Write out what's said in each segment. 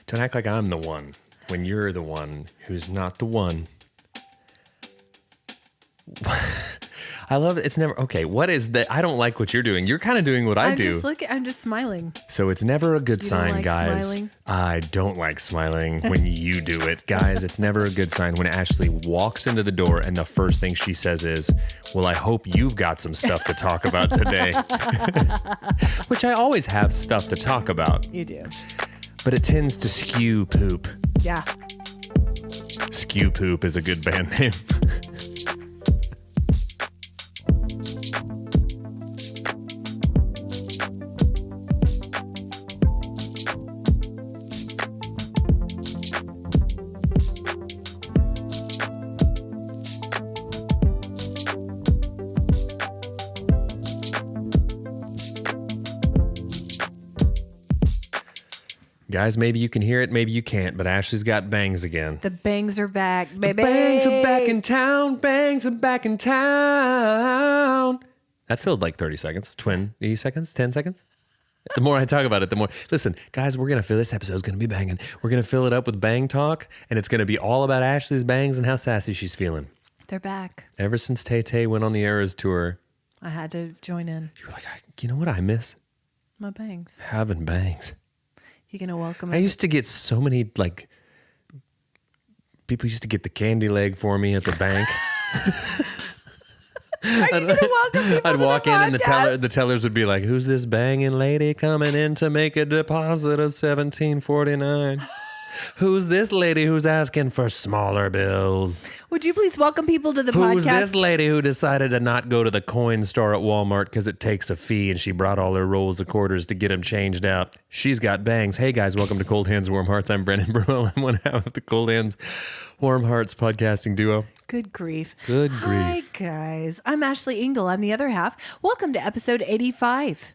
Don't act like I'm the one when you're the one who's not the one. I love it. It's never okay. What is that? I don't like what you're doing. You're kind of doing what I do. I'm just smiling. So it's never a good sign, like guys. smiling? I don't like smiling when you do it, guys. It's never a good sign when Ashley walks into the door and the first thing she says is, "Well, I hope you've got some stuff to talk about today." Which I always have stuff to talk about. You do. But it tends to skew poop. Yeah. Skew Poop is a good band name. Guys, maybe you can hear it, maybe you can't, but Ashley's got bangs again. The bangs are back, baby. The bangs are back in town. Bangs are back in town. That filled like 30 seconds. 20 seconds? 10 seconds? The more I talk about it, the more. Listen, guys, we're going to fill this episode's going to be banging. We're going to fill it up with bang talk, and it's going to be all about Ashley's bangs and how sassy she's feeling. They're back. Ever since Tay-Tay went on the Eras tour, I had to join in. you were like, you know what I miss? My bangs. Having bangs. You gonna welcome I used to get so many, like, people used to get the candy leg for me at the bank. Are you gonna welcome people I'd to walk in and podcast? the tellers would be like, "Who's this banging lady coming in to make a deposit of $17.49? Who's this lady who's asking for smaller bills? Would you please welcome people to the Who's podcast? this lady who decided to not go to the coin store at Walmart because it takes a fee and she brought all her rolls of quarters to get them changed out? She's got bangs." Hey guys, welcome to Cold Hands, Warm Hearts. I'm Brennan Birdwell. I'm one half of the Cold Hands, Warm Hearts podcasting duo. Good grief. Good grief. Hi, guys. I'm Ashley Engle. I'm the other half. Welcome to episode 85.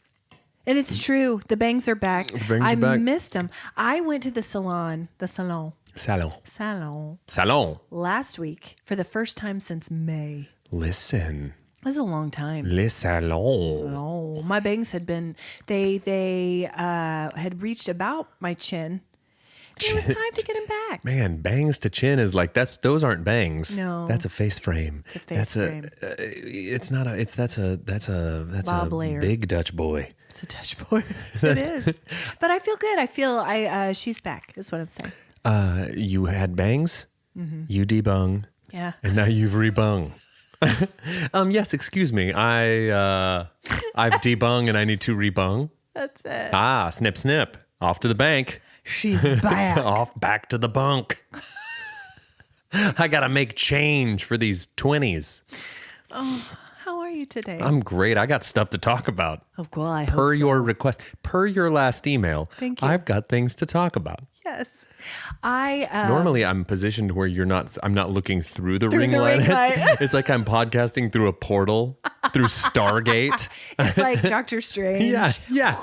And it's true. The bangs are back. The bangs I are back. missed them. I went to the salon Salon. last week for the first time since May. Listen. That was a long time. Le salon. Oh, my bangs had been, they had reached about my chin. It was time to get them back. Man, bangs to chin is like those aren't bangs. No. That's a face frame. It's a face frame. That's Bob a Layer. big Dutch boy. It's a touch boy. It is. But I feel good. I feel she's back is what I'm saying. You had bangs, you debung, Yeah. and now you've rebung. Yes, excuse me. I've debung and I need to rebung. That's it. Snip, snip. Off to the bank. She's back. Off back to the bunk. I gotta make change for these 20s. Oh, how are you today? I'm great. I got stuff to talk about. Oh, well, I hope Per so. your request, per your last email. Thank you. I've got things to talk about. Yes. Normally, I'm positioned where I'm not looking through the ring the light. ring light. It's like I'm podcasting through a portal, through Stargate. It's like Doctor Strange. Yeah.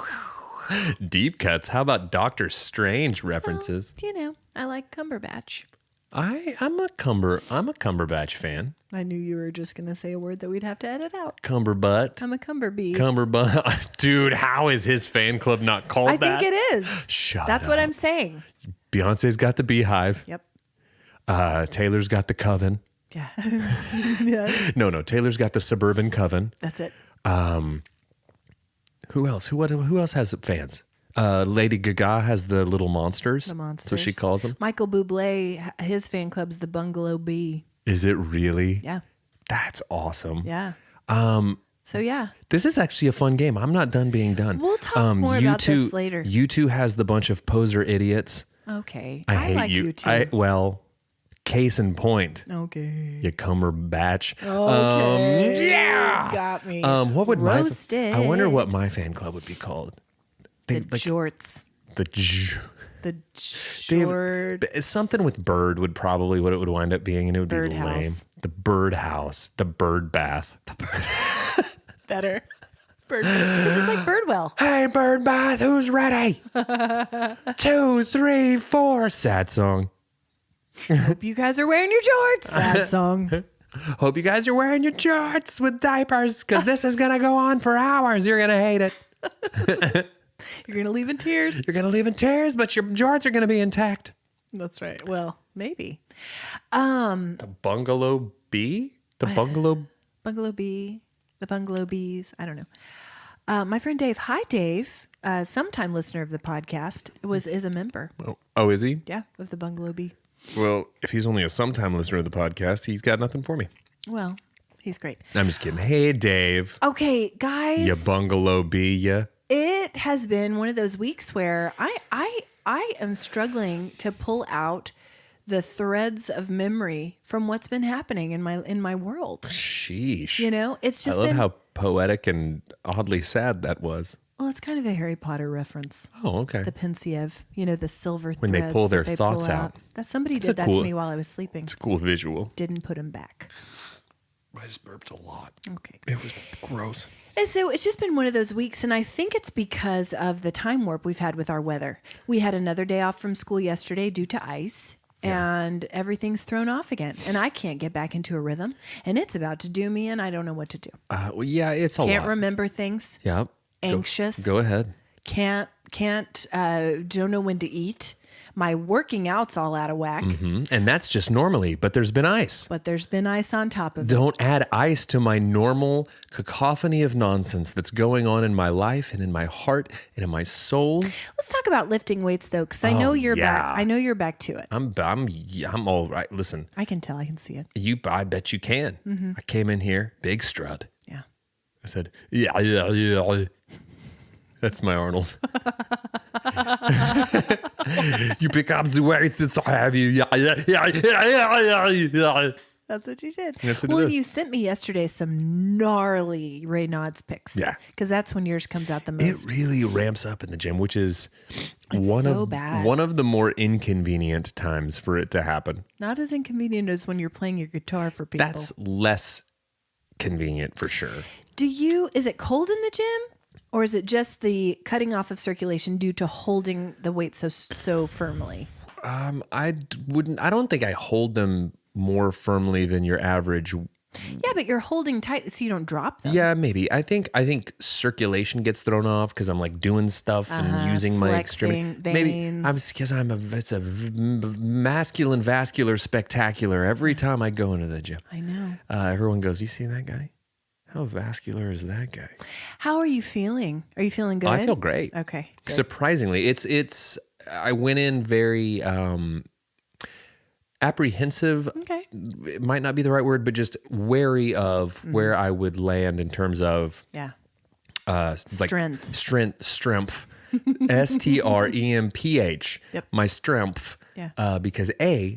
Deep cuts. How about Doctor Strange references? Well, I like Cumberbatch. I'm a Cumberbatch fan. I knew you were just going to say a word that we'd have to edit out. Cumberbutt. I'm a Cumberbee. Cumberbutt. Dude, how is his fan club not called I that? think it is. Shut That's up. what I'm saying. Beyonce's got the Beehive. Yep. Taylor's got the Coven. Yeah. Yes. No. Taylor's got the Suburban Coven. That's it. Who else? Who else has fans? Lady Gaga has the Little Monsters. The Monsters. That's what she calls them. Michael Bublé, his fan club's the Bungalow Bee. Is it really? Yeah. That's awesome. Yeah. So yeah. This is actually a fun game. I'm not done being done. We'll talk more about this later. U2 has the bunch of poser idiots. Okay. I hate like you too. Case in point. Okay. You Cumberbatch. Okay. Yeah. Got me. What would Roasted. I wonder what my fan club would be called. The jorts. The The jorts. something with bird would probably what it would wind up being, and it would Bird be house. lame. The bird house, the bird bath. Better. Because it's like Birdwell. Hey, bird bath, who's ready? 2, 3, 4. Sad song. Hope you guys are wearing your jorts. Sad song. Hope you guys are wearing your jorts with diapers, because this is gonna go on for hours. You're gonna hate it. You're going to leave in tears. You're going to leave in tears, but your joints are going to be intact. That's right. Well, maybe. The bungalow bee? The bungalow... Bungalow bee, the bungalow bees. I don't know. My friend Dave. Hi, Dave. Sometime listener of the podcast is a member. Oh, is he? Yeah, of the bungalow bee. Well, if he's only a sometime listener of the podcast, he's got nothing for me. Well, he's great. I'm just kidding. Hey, Dave. Okay, guys. You bungalow bee, ya. It has been one of those weeks where I am struggling to pull out the threads of memory from what's been happening in my world. Sheesh. You know, it's just I love been how poetic and oddly sad that was. well, it's kind of a Harry Potter reference. Oh, okay. The Pensieve, the silver When they threads pull their that they thoughts pull out. That somebody It's did a that cool- to me while I was sleeping. It's a cool visual. Didn't put them back. I just burped a lot. Okay. It was gross. And so it's just been one of those weeks, and I think it's because of the time warp we've had with our weather. We had another day off from school yesterday due to ice, and everything's thrown off again, and I can't get back into a rhythm, and it's about to do me, and I don't know what to do. Well, yeah, it's a Can't lot. remember things. Yep. Anxious. Go ahead. Can't. Don't know when to eat. My working out's all out of whack. And that's just normally, but there's been ice. But there's been ice on top of it. Don't add ice to my normal cacophony of nonsense that's going on in my life and in my heart and in my soul. Let's talk about lifting weights though, because I know you're yeah. back. I know you're back to it. I'm all right. Listen, I can tell. I can see it. I bet you can. I came in here, big strut. Yeah. I said, yeah. That's my Arnold. You pick up the weights, it's so heavy. Yeah. That's what you did. That's what it well, is. you sent me yesterday some gnarly Raynaud's pics. Yeah. Because that's when yours comes out the most. It really ramps up in the gym, which is bad. one of the more inconvenient times for it to happen. Not as inconvenient as when you're playing your guitar for people. That's less convenient for sure. Is it cold in the gym? Or is it just the cutting off of circulation due to holding the weight so firmly? I don't think I hold them more firmly than your average. Yeah, but you're holding tight so you don't drop them. Yeah, maybe. I think circulation gets thrown off because I'm like doing stuff and using my extremity. Flexing Maybe because it's a masculine vascular spectacular every time I go into the gym. I know. Everyone goes, "You see that guy? How vascular is that guy?" How are you feeling? Are you feeling good? I feel great. Okay. Good. Surprisingly, it's. I went in very apprehensive. Okay. It might not be the right word, but just wary of where I would land in terms of Yeah. strength. Strength. Strength. STREMPH. Yep. My strength. Yeah. Because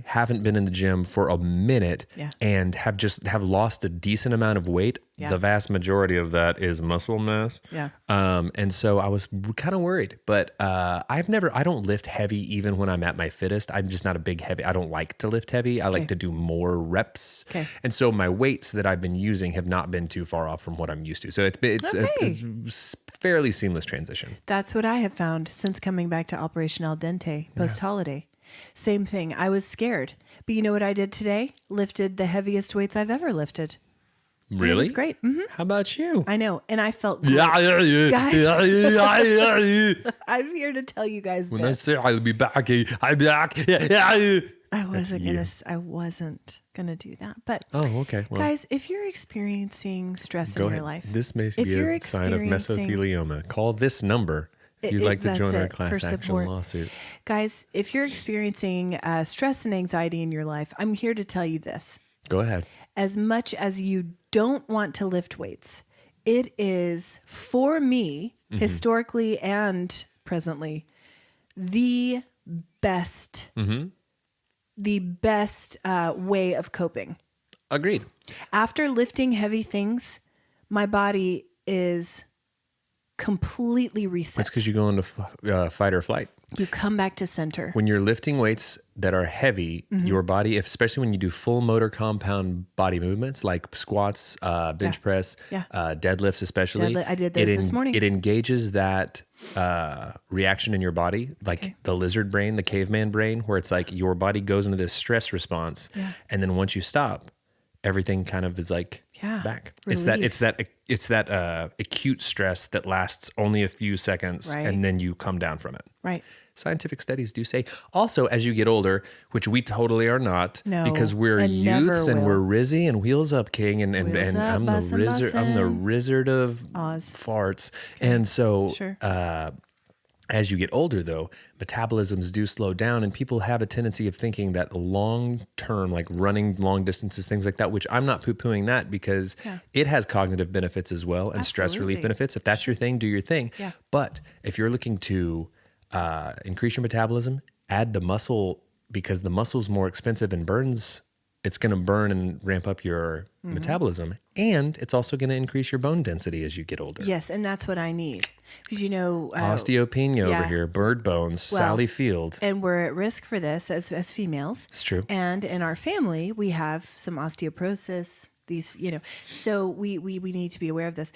haven't been in the gym for a minute Yeah. and have lost a decent amount of weight. Yeah. The vast majority of that is muscle mass. Yeah. And so I was kind of worried, but I don't lift heavy even when I'm at my fittest. I'm just not a big heavy. I don't like to lift heavy. I like to do more reps. Okay. And so my weights that I've been using have not been too far off from what I'm used to. So it's a fairly seamless transition. That's what I have found since coming back to Operation Al Dente post-holiday. Same thing. I was scared. But you know what I did today? Lifted the heaviest weights I've ever lifted. Really? It was great. How about you? I know. And I felt great. Guys, I'm here to tell you guys when I this. say I'll be back, I'll be back. I wasn't gonna do that. But Oh, okay. Well, guys, if you're experiencing stress go in ahead. your life, This may if be you're a sign of experiencing- mesothelioma. Call this number if you'd like to that's join our it, class for action support. lawsuit. Guys, if you're experiencing stress and anxiety in your life, I'm here to tell you this. Go ahead. As much as you don't want to lift weights, it is, for me, historically and presently, the best way of coping. Agreed. After lifting heavy things, my body is completely reset. That's because you go into fight or flight. You come back to center. When you're lifting weights that are heavy, your body, especially when you do full motor compound body movements like squats, bench press, deadlifts especially. I did those this morning. It engages that reaction in your body, like the lizard brain, the caveman brain, where it's like your body goes into this stress response. Yeah. And then once you stop, everything kind of is like back. Relief. It's that acute stress that lasts only a few seconds and then you come down from it. Right. Scientific studies do say also as you get older, which we totally are not, because we're and youths and never we're will. Rizzy and wheels up king and Wheels up, I'm the bussin', Rizard, I'm the bussin'. Rizard of Oz. farts. And so Sure. as you get older, though, metabolisms do slow down, and people have a tendency of thinking that long term, like running long distances, things like that, which I'm not poo pooing that because it has cognitive benefits as well and stress relief Absolutely. benefits. If that's your thing, do your thing. Yeah. But if you're looking to increase your metabolism, add the muscle because the muscle's more expensive and burns. It's going to burn and ramp up your metabolism, and it's also going to increase your bone density as you get older. Yes, and that's what I need. Because, Osteopenia over here, bird bones, Sally Field. and we're at risk for this as females. It's true. And in our family, we have some osteoporosis. These, so we need to be aware of this.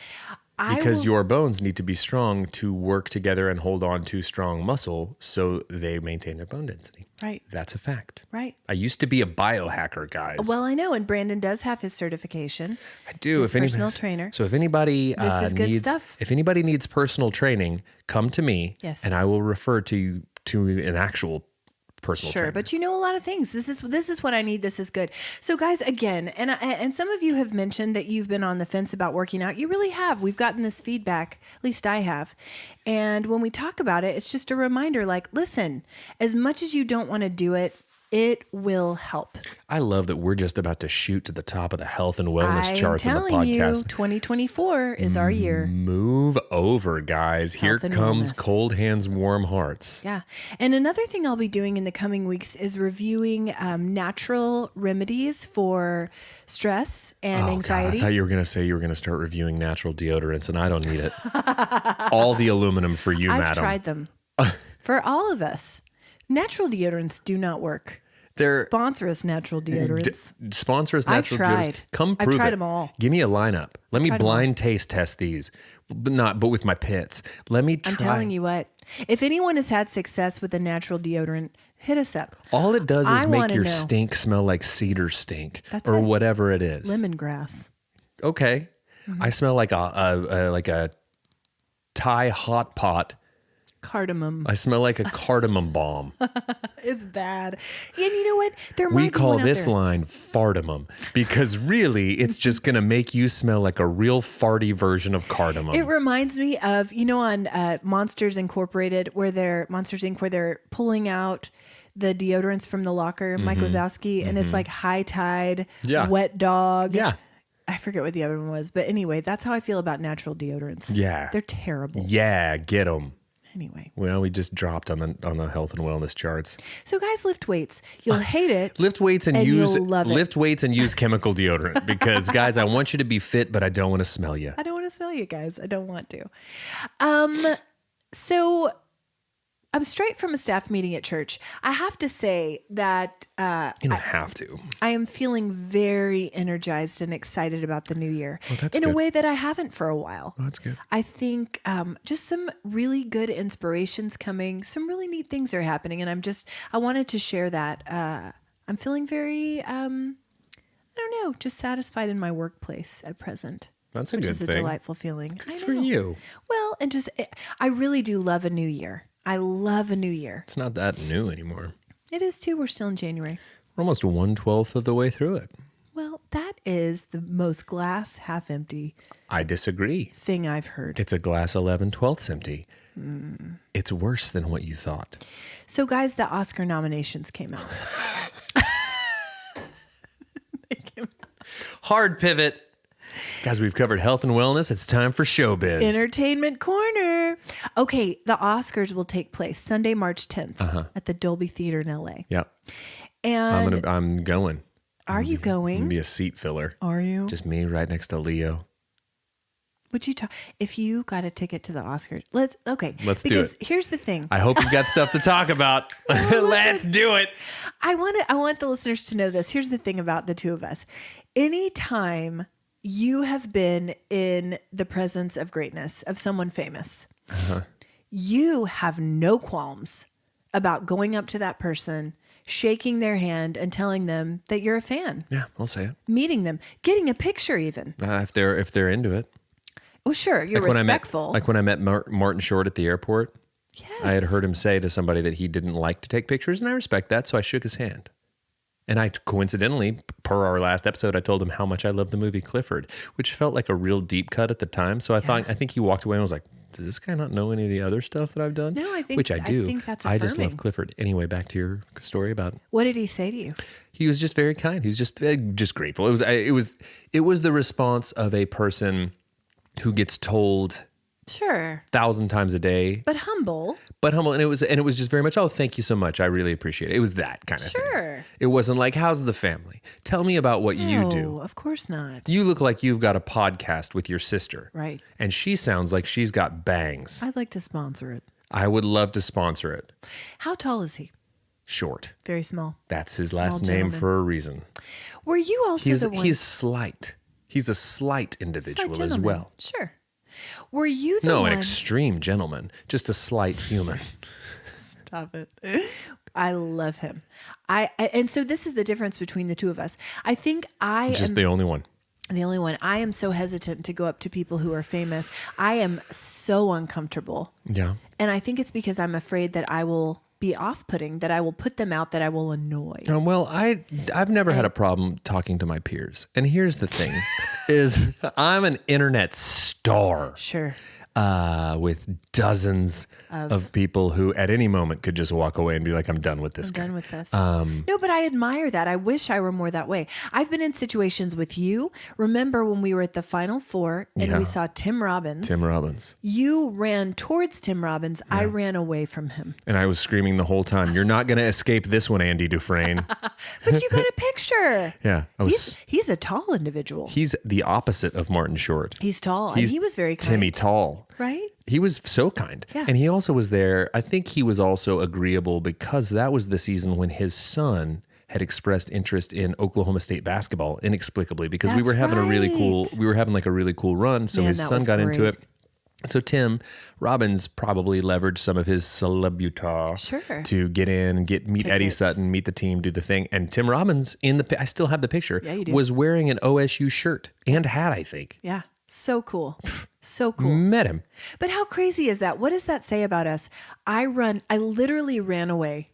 Because your bones need to be strong to work together and hold on to strong muscle so they maintain their bone density. Right. That's a fact. Right. I used to be a biohacker, guys. Well, I know, and Brandon does have his certification. I do. His personal trainer. So if anybody This is good needs, stuff. if anybody needs personal training, come to me. Yes. And I will refer to you to an actual personal Sure, trainer. but you know a lot of things. This is what I need. This is good. So, guys, again, and some of you have mentioned that you've been on the fence about working out. You really have. We've gotten this feedback. At least I have. And when we talk about it, it's just a reminder. Like, listen, as much as you don't want to do it, it will help. I love that we're just about to shoot to the top of the health and wellness I'm charts of the telling you, podcast. 2024 is our year. Move over, guys. Here Health and comes wellness. cold hands, warm hearts. Yeah. And another thing I'll be doing in the coming weeks is reviewing natural remedies for stress and God, anxiety. I thought you were going to say you were going to start reviewing natural deodorants, and I don't need it. All the aluminum for you, I've madam. tried them. For all of us. Natural deodorants do not work. They're Sponsor us, natural deodorants. sponsor us I've natural tried. deodorants. Come I've prove tried it. them all. Give me a lineup. Let me tried them all. blind taste test these, but with my pits. Let me try. I'm telling you what. If anyone has had success with a natural deodorant, hit us up. All it does is I make wanna your know. stink smell like cedar stink That's or it. whatever it is. Lemongrass. Okay. Mm-hmm. I smell like a Thai hot pot. Cardamom. I smell like a cardamom bomb. It's bad. And you know what? There might We be call one out this there. line fartamum because really it's just going to make you smell like a real farty version of cardamom. It reminds me of, on Monsters Incorporated, Monsters Inc., where they're pulling out the deodorants from the locker, Mike Wazowski, and it's like High Tide, Yeah. Wet Dog. Yeah. I forget what the other one was. But anyway, that's how I feel about natural deodorants. Yeah. They're terrible. Yeah, get them. Anyway. Well, we just dropped on the health and wellness charts. So guys, lift weights. You'll hate it. Lift weights and you'll love it. lift weights and use chemical deodorant because guys, I want you to be fit, but I don't want to smell you. I don't want to smell you guys. I don't want to. So I'm straight from a staff meeting at church. I have to say that You don't have to. I am feeling very energized and excited about the new year that's in a good. way that I haven't for a while. Oh, that's good. I think just some really good inspirations coming. Some really neat things are happening. And I wanted to share that. I'm feeling very, I don't know, just satisfied in my workplace at present. That's a which good is a thing. delightful feeling. Good I for know. you. Well, and I really do love a new year. I love a new year. It's not that new anymore. It is too. We're still in January. We're almost 1/12 of the way through it. Well, that is the most glass half empty I disagree. thing I've heard. It's a glass 11/12 empty. It's worse than what you thought. So, guys, the Oscar nominations came out. Hard pivot. Guys, we've covered health and wellness. It's time for showbiz. Entertainment Corner. Okay, the Oscars will take place Sunday, March 10th at the Dolby Theater in LA. Yeah. And I'm going. are you I'm gonna going? be a seat filler. Are you? Just me right next to Leo. Would you talk if you got a ticket to the Oscars? Let's do it. Here's the thing. I hope you've got stuff to talk about. Let's do it. I want the listeners to know this. Here's the thing about the two of us. Anytime you have been in the presence of greatness, of someone famous, you have no qualms about going up to that person, shaking their hand and telling them that you're a fan, Yeah, I'll say it. meeting them, getting a picture even. If they're into it. Oh, sure. You're Like respectful. when I met Martin Short at the airport, yes. I had heard him say to somebody that he didn't like to take pictures, and I respect that, so I shook his hand. And I coincidentally, per our last episode, I told him how much I love the movie Clifford, which felt like a real deep cut at the time. So I think he walked away and was like, does this guy not know any of the other stuff that I've done? No, I think Which I do. I think that's I just love affirming. Clifford. Anyway, back to your story about. What did he say to you? He was just very kind. He was just grateful. It was the response of a person who gets told Sure. 1,000 times a day, But humble. but humble, and it was just very much, oh, thank you so much, I really appreciate it. It was that kind of thing. Sure. It wasn't like, how's the family? Tell me about what you No, do. of course not. You look like you've got a podcast with your sister. Right. And she sounds like she's got bangs. I'd like to sponsor it. I would love to sponsor it. How tall is he? Short. Very small. That's his Small last name gentleman. for a reason. Were you also the one? He's slight. He's a slight individual Slight as gentleman. well. Sure. Were you the No, one? an extreme gentleman, just a slight human. Stop it. I love him. And so this is the difference between the two of us. I think I Just am the only one. the only one. I am so hesitant to go up to people who are famous. I am so uncomfortable. Yeah. And I think it's because I'm afraid that I will be off-putting, that I will put them out, that I will annoy. Well, I've never had a problem talking to my peers. And here's the thing is I'm an internet star Sure. with dozens of people who at any moment could just walk away and be like, I'm done with this guy. Done with this. No, but I admire that. I wish I were more that way. I've been in situations with you. Remember when we were at the Final Four and Yeah. we saw Tim Robbins? Tim Robbins. You ran towards Tim Robbins. I ran away from him. And I was screaming the whole time, you're not going to escape this one, Andy Dufresne. But you got a picture. Yeah. He's a tall individual. He's the opposite of Martin Short. He's tall. He's and he was very kind. Timmy Tall. Right? He was so kind. Yeah. And he also was there. I think he was also agreeable because that was the season when his son had expressed interest in Oklahoma State basketball inexplicably because we That's were having like a really cool run. So Man, his that son was got into great. it. So Tim Robbins probably leveraged some of his celebutar Sure. to get in, meet Eddie Tickets. Sutton, meet the team, do the thing. And Tim Robbins I still have the picture, Yeah, you do. was wearing an OSU shirt and hat, I think. Yeah. So cool. So cool. Met him. But how crazy is that? What does that say about us? I literally ran away.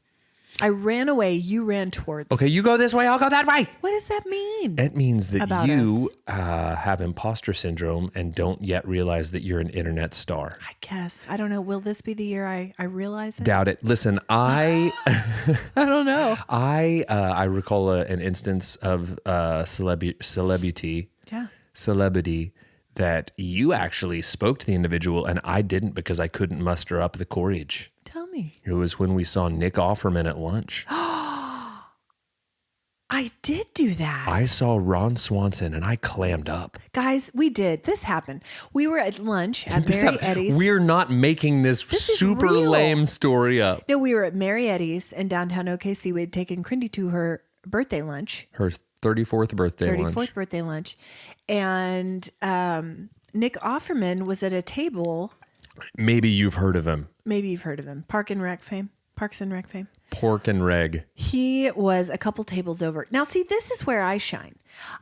I ran away. You ran towards. Okay, you go this way, I'll go that way. What does that mean? It means that About you have imposter syndrome and don't yet realize that you're an internet star. I guess. I don't know. Will this be the year I realize it? Doubt it. Listen, I don't know. I recall an instance of celebrity that you actually spoke to the individual and I didn't because I couldn't muster up the courage. Tell me. It was when we saw Nick Offerman at lunch. I did do that. I saw Ron Swanson and I clammed up. Guys, we did. This happened. We were at lunch at This Mary happened. Eddie's. We're not making this is super real. lame story up. No, we were at Mary Eddie's in downtown OKC. We had taken Crindy to her birthday lunch. Her 34th birthday 34th lunch. birthday lunch. And Nick Offerman was at a table. Maybe you've heard of him. Maybe you've heard of him. Parks and Rec fame. Pork and Reg. He was a couple tables over. Now, see, this is where I shine.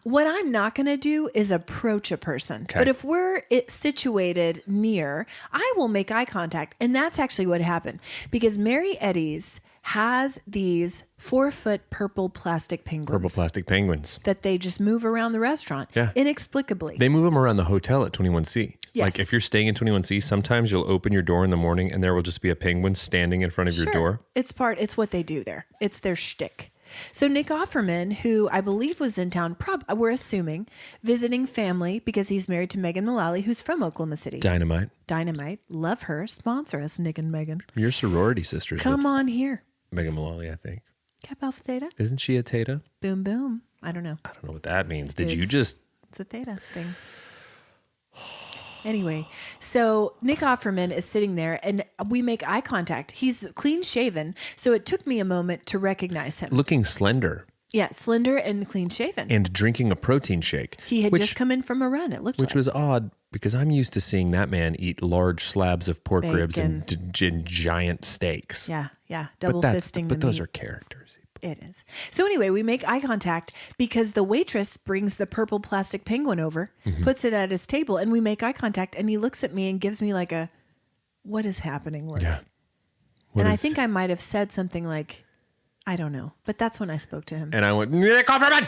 What I'm not going to do is approach a person. Okay. But if we're situated near, I will make eye contact. And that's actually what happened. Because Mary Eddie's has these 4-foot purple plastic penguins. Purple plastic penguins. That they just move around the restaurant. Yeah. Inexplicably. They move them around the hotel at 21C. Yes. Like if you're staying in 21C, sometimes you'll open your door in the morning and there will just be a penguin standing in front of your door. It's what they do there. It's their shtick. So Nick Offerman, who I believe was in town, we're assuming, visiting family because he's married to Megan Mullally, who's from Oklahoma City. Dynamite. Love her. Sponsor us, Nick and Megan. Your sorority sisters. Come on here. Megan Mullally, I think. Kappa Alpha Theta. Isn't she a Theta? Boom, boom. I don't know. I don't know what that means. Did you It's- just... It's a Theta thing. Anyway, so Nick Offerman is sitting there and we make eye contact. He's clean shaven. So it took me a moment to recognize him. Looking slender Yeah, slender and clean shaven. and drinking a protein shake. He had just come in from a run, it looked Which like. was odd because I'm used to seeing that man eat large slabs of pork ribs and giant steaks. Yeah, double fisting But the those meat. are characters he It is. So anyway, we make eye contact because the waitress brings the purple plastic penguin over, puts it at his table, and we make eye contact. And he looks at me and gives me like a, what is happening look? Yeah. I think I might have said something like, I don't know. But that's when I spoke to him. And I went, Kofferman!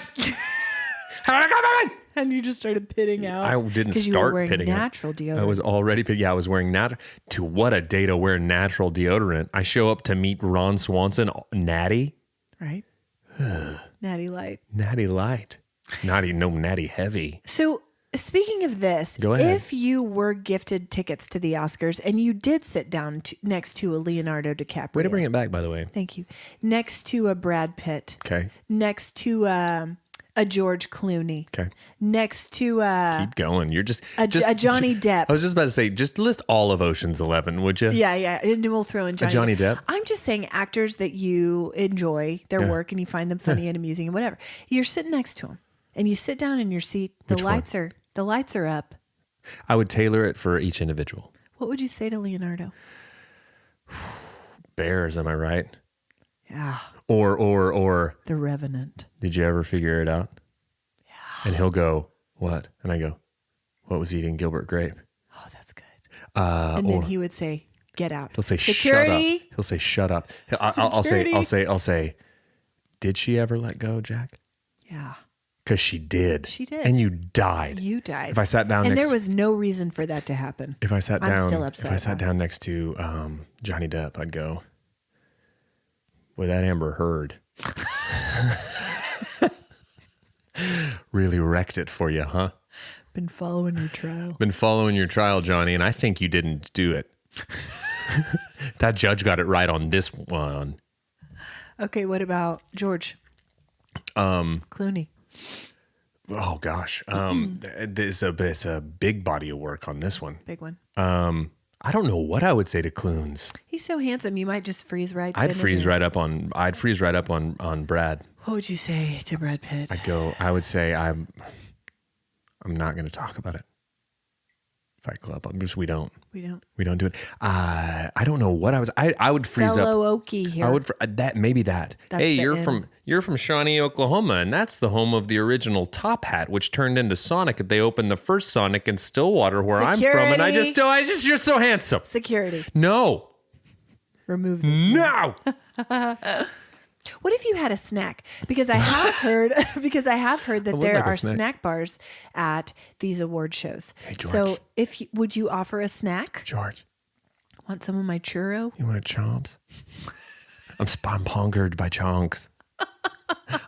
Kofferman! And you just started pitting out. I didn't you were start wearing pitting natural deodorant. I was already pitting. Yeah, I was wearing natural. To what a day to wear natural deodorant. I show up to meet Ron Swanson, natty. Right? Natty Light. Natty light. No natty heavy. So speaking of this, Go ahead. if you were gifted tickets to the Oscars and you did sit down next to a Leonardo DiCaprio. Way to bring it back, by the way. Thank you. Next to a Brad Pitt. Okay. Next to a George Clooney. Okay. Next to Keep going. You're just a Johnny Depp. I was just about to say, just list all of Ocean's 11, would you? Yeah. And we'll throw in Johnny Depp? I'm just saying actors that you enjoy their work and you find them funny and amusing and whatever. You're sitting next to them and you sit down in your seat. The lights are up. I would tailor it for each individual. What would you say to Leonardo? Bears, am I right? Yeah. Or The Revenant. did you ever figure it out? Yeah. And he'll go, what? And I go, what was eating Gilbert Grape? Oh, that's good. And then or he would say, "Get out." he'll say, Security. shut up. He'll say, shut up. I'll say, did she ever let go, Jack? Yeah. Because she did. She did. And you died. You died. If I sat down and next, there was no reason for that to happen. if I sat down, I'm still upset if I sat about down next to Johnny Depp, I'd go, well, that Amber Heard really wrecked it for you, huh? Been following your trial. Been following your trial, Johnny, and I think you didn't do it. That judge got it right on this one. Okay, what about George? Clooney. Oh gosh, it's a big body of work on this one. Big one. I don't know what I would say to Clunes. He's so handsome. You might just freeze right. I'd freeze right up on Brad. What would you say to Brad Pitt? I would say I'm not going to talk about it. Fight Club. We don't do it. I don't know what I would freeze Fellow up. Okie here. I would maybe that. That's hey, the you're from Shawnee, Oklahoma, and that's the home of the original Top Hat, which turned into Sonic. They opened the first Sonic in Stillwater, where I'm from, and I just you're so handsome. Security. No. Remove this. No. What if you had a snack? Because I have heard that would there like a are snack. snack bars at these award shows. Hey, George. So would you offer a snack? George, Want some of my churro? you want a chomps? I'm hungered by chonks.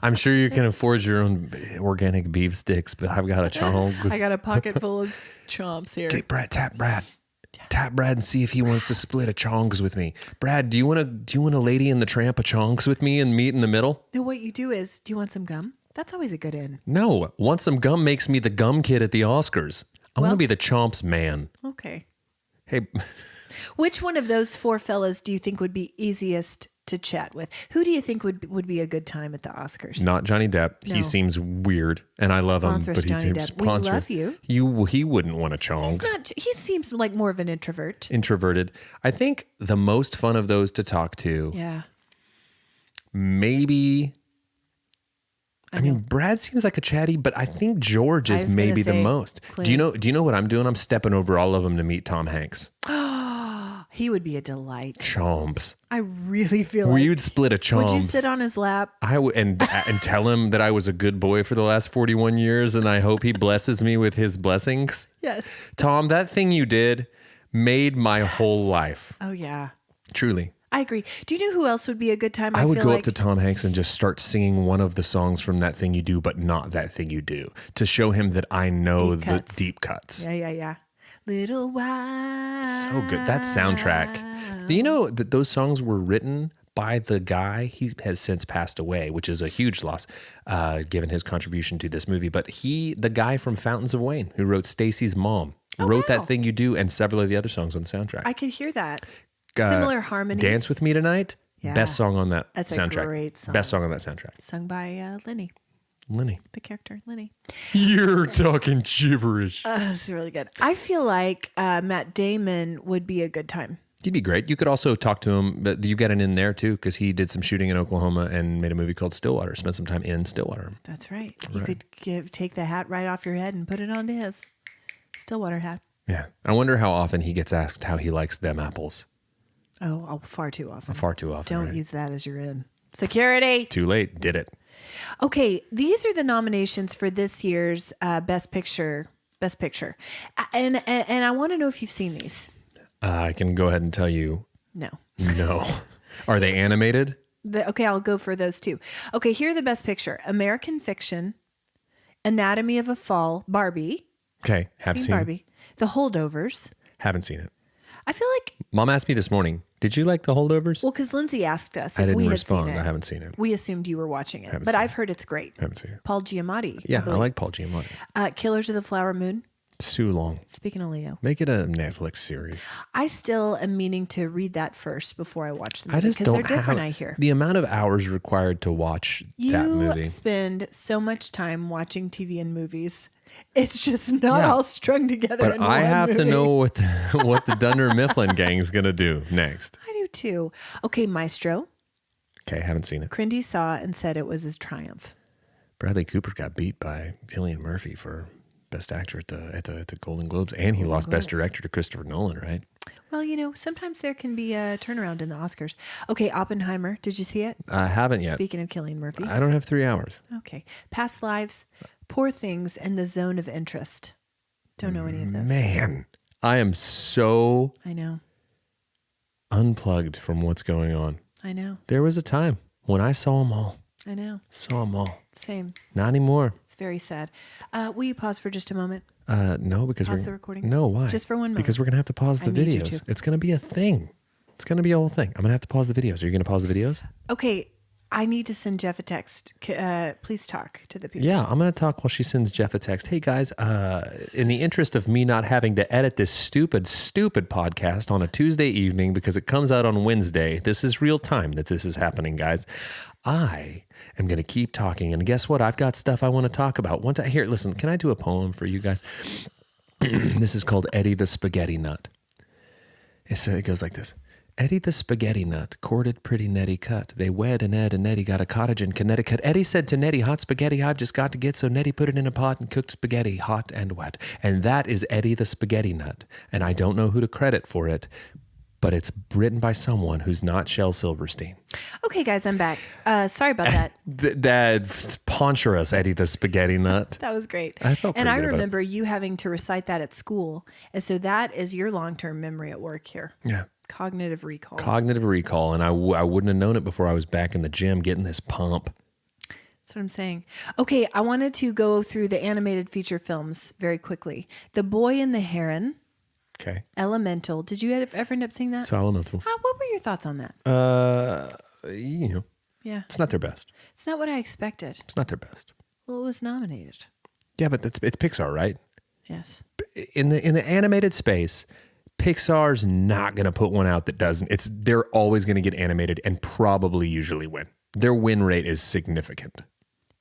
I'm sure you can afford your own organic beef sticks, but I've got a chonk. I got a pocket full of chomps here. Get tap Brad and see if he wants to split a chonks with me. Brad, do you want a Lady in the Tramp a chonks with me and meet in the middle? No, what you do is, do you want some gum? That's always a good in. No, want some gum makes me the gum kid at the Oscars. I want to Well- be the chomps man. Okay. Hey, Which one of those four fellas do you think would be easiest to chat with? Who do you think would be a good time at the Oscars? not Johnny Depp. No. He seems weird, and I love him, Sponsor us, but he Johnny seems Depp. We sponsored. love you. He wouldn't want a chonks. He seems like more of an introvert. Introverted. I think the most fun of those to talk to, Yeah. maybe. I mean, Brad seems like a chatty, but I think George I is was gonna maybe the say most. Clint. Do you know what I'm doing? I'm stepping over all of them to meet Tom Hanks. He would be a delight. Chomps. I really feel We like. would split a chomps. Would you sit on his lap? I would and tell him that I was a good boy for the last 41 years, and I hope he blesses me with his blessings. Yes. Tom, that thing you did made my whole life. Oh yeah. Truly. I agree. Do you know who else would be a good time? I would feel go like up to Tom Hanks and just start singing one of the songs from That Thing You Do, but not That Thing You Do, to show him that I know Deep the cuts. deep cuts. Yeah. Little while. So good. That soundtrack. Do you know that those songs were written by the guy? He has since passed away, which is a huge loss, given his contribution to this movie. But the guy from Fountains of Wayne, who wrote Stacy's Mom, wrote wow. That Thing You Do and several of the other songs on the soundtrack. I could hear that. Similar harmonies. Dance With Me Tonight. Yeah. Best song on that That's a soundtrack. great song. Best song on that soundtrack. Sung by Lenny, Lenny. the character Lenny. You're talking gibberish. That's really good. I feel like Matt Damon would be a good time. He'd be great. You could also talk to him, but you get an in there too, because he did some shooting in Oklahoma and made a movie called Stillwater. Spent some time in Stillwater. That's right. You could take the hat right off your head and put it onto his Stillwater hat. Yeah. I wonder how often he gets asked how he likes them apples. Oh, far too often. Far too often. Don't right? use that as your in. Security. Too late. Did it. Okay, these are the nominations for this year's Best Picture. And I want to know if you've seen these. I can go ahead and tell you. No. No. Are they animated? Okay, I'll go for those too. Okay, here are the Best Picture. American Fiction, Anatomy of a Fall, Barbie. Okay. Have seen Barbie. The Holdovers. Haven't seen it. I feel like, Mom asked me this morning, did you like The Holdovers? well, because Lindsay asked us I if didn't we had respond. seen it. I haven't seen it. We assumed you were watching it, Haven't but seen I've heard it's great. Haven't seen it. Paul Giamatti. Yeah, I like Paul Giamatti. Killers of the Flower Moon. It's too long. Speaking of Leo, Make it a Netflix series. I still am meaning to read that first before I watch the movie I just because don't they're different. have I hear the amount of hours required to watch that movie. you spend so much time watching TV and movies. It's just not all strung together. But in I one have to movie. know what the Dunder Mifflin gang's gonna do next. I do too. Okay, Maestro. Okay, haven't seen it. Crindy saw it and said it was his triumph. Bradley Cooper got beat by Cillian Murphy for Best Actor at the Golden Globes, and he lost Best Director to Christopher Nolan, right? Well, sometimes there can be a turnaround in the Oscars. Okay, Oppenheimer. Did you see it? I haven't yet. Speaking of Cillian Murphy. I don't have 3 hours. Okay. Past Lives, Poor Things, and The Zone of Interest. Don't know any of those. Man, I am so I know. unplugged from what's going on. I know. There was a time when I saw them all. I know. Saw them all. Same. Not anymore. It's very sad. Will you pause for just a moment? No, because Pause we're the recording? No, why? Just for 1 moment. Because we're gonna have to pause the need you videos. to. It's gonna be a thing. It's gonna be a whole thing. I'm gonna have to pause the videos. Are you gonna pause the videos? Okay. I need to send Jeff a text. Please talk to the people. Yeah, I'm gonna talk while she sends Jeff a text. Hey guys, in the interest of me not having to edit this stupid podcast on a Tuesday evening because it comes out on Wednesday, this is real time that this is happening, guys. I am gonna keep talking, and guess what? I've got stuff I want to talk about. Here, listen. Can I do a poem for you guys? This is called Eddie the Spaghetti Nut. It goes like this. Eddie the Spaghetti Nut courted pretty Nettie Cut. They wed, and Ed and Nettie got a cottage in Connecticut. Eddie said to Nettie, hot spaghetti I've just got to get. So Nettie put it in a pot and cooked spaghetti hot and wet. And that is Eddie the Spaghetti Nut. And I don't know who to credit for it, but it's written by someone who's not Shel Silverstein. Okay, guys, I'm back. Sorry about that. That Poncherous Eddie the Spaghetti Nut. That was great. I felt and pretty I good about it. remember you having to recite that at school. And so that is your long-term memory at work here. Yeah. Cognitive recall. Cognitive recall. And I wouldn't have known it before I was back in the gym getting this pump. That's what I'm saying. Okay, I wanted to go through the animated feature films very quickly. The Boy and the Heron. Okay. Elemental. Did you ever end up seeing that? So Elemental. What were your thoughts on that? Yeah. It's not their best. It's not what I expected. It's not their best. Well, it was nominated. Yeah, but it's Pixar, right? Yes. In the animated space, Pixar's not going to put one out that doesn't. They're always going to get animated and probably usually win. Their win rate is significant.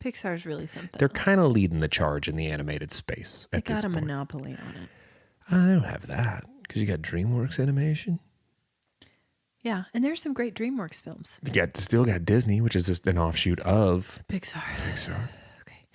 Pixar's really something. They're kind of leading the charge in the animated space They at this got a point. monopoly on it. I don't have that because you got DreamWorks Animation. Yeah, and there's some great DreamWorks films. Still got Disney, which is just an offshoot of Pixar. Pixar. Okay.